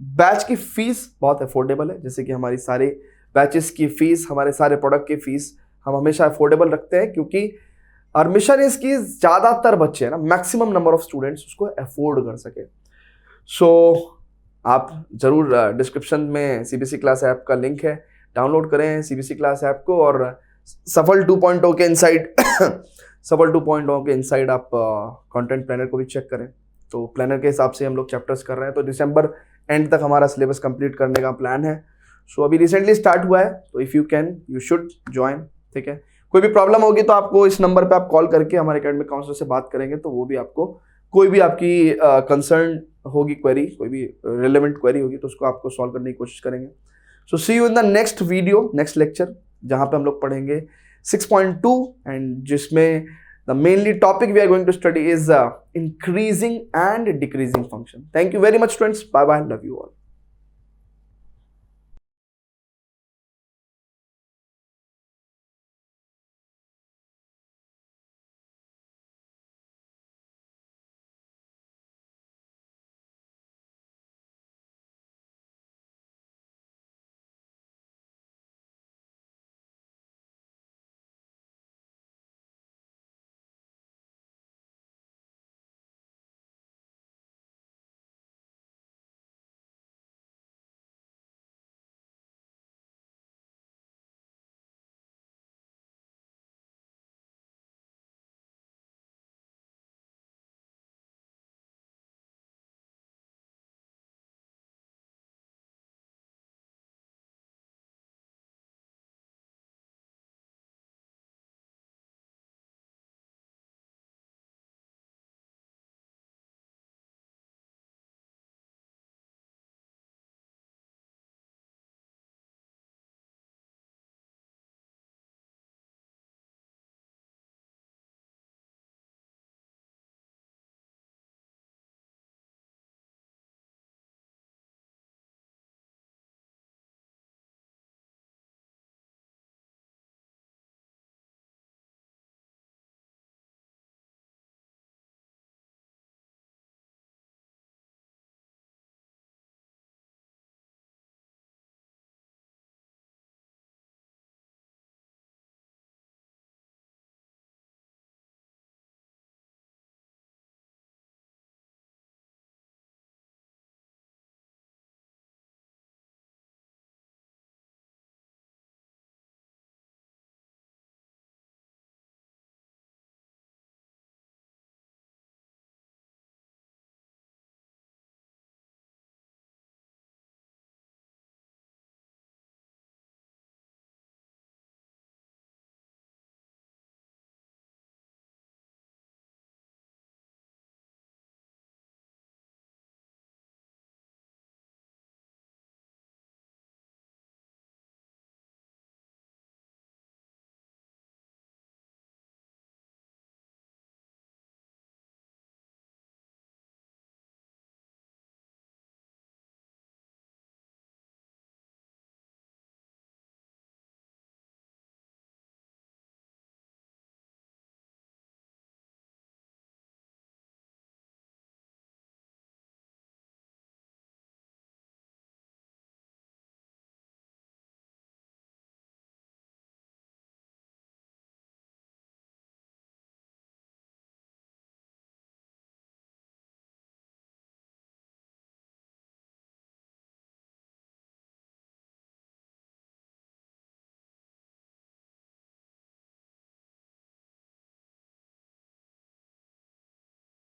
बैच की फ़ीस बहुत अफोर्डेबल है, जैसे कि हमारी सारे बैचेस की फ़ीस, हमारे सारे प्रोडक्ट की फ़ीस हम हमेशा अफोर्डेबल रखते हैं, क्योंकि और मिशन है इसकी ज़्यादातर बच्चे हैं ना, मैक्सिमम नंबर ऑफ स्टूडेंट्स उसको अफोर्ड कर सके। सो आप ज़रूर डिस्क्रिप्शन में सीबीसी क्लास ऐप का लिंक है, डाउनलोड करें सीबीसी क्लास ऐप को, और सफल 2.0 के इनसाइड सफल 2.0 के इनसाइड आप कंटेंट प्लानर को भी चेक करें। तो प्लानर के हिसाब से हम लोग चैप्टर्स कर रहे हैं, तो दिसंबर एंड तक हमारा सिलेबस कंप्लीट करने का प्लान है। सो अभी रिसेंटली स्टार्ट हुआ है, तो if you can you should join, ठीक है। कोई भी प्रॉब्लम होगी तो आपको इस नंबर पे आप कॉल करके हमारे एकेडमिक काउंसलर से बात करेंगे, तो वो भी आपको कोई भी आपकी कंसर्न होगी, क्वेरी, कोई भी रिलेवेंट क्वेरी होगी तो उसको आपको सॉल्व करने की कोशिश करेंगे। So see you in the next video, next lecture, जहाँ पे हम लोग पढ़ेंगे 6.2, एंड जिसमें the mainly topic we are going to study is increasing and decreasing function. Thank you very much students, bye bye, love you all.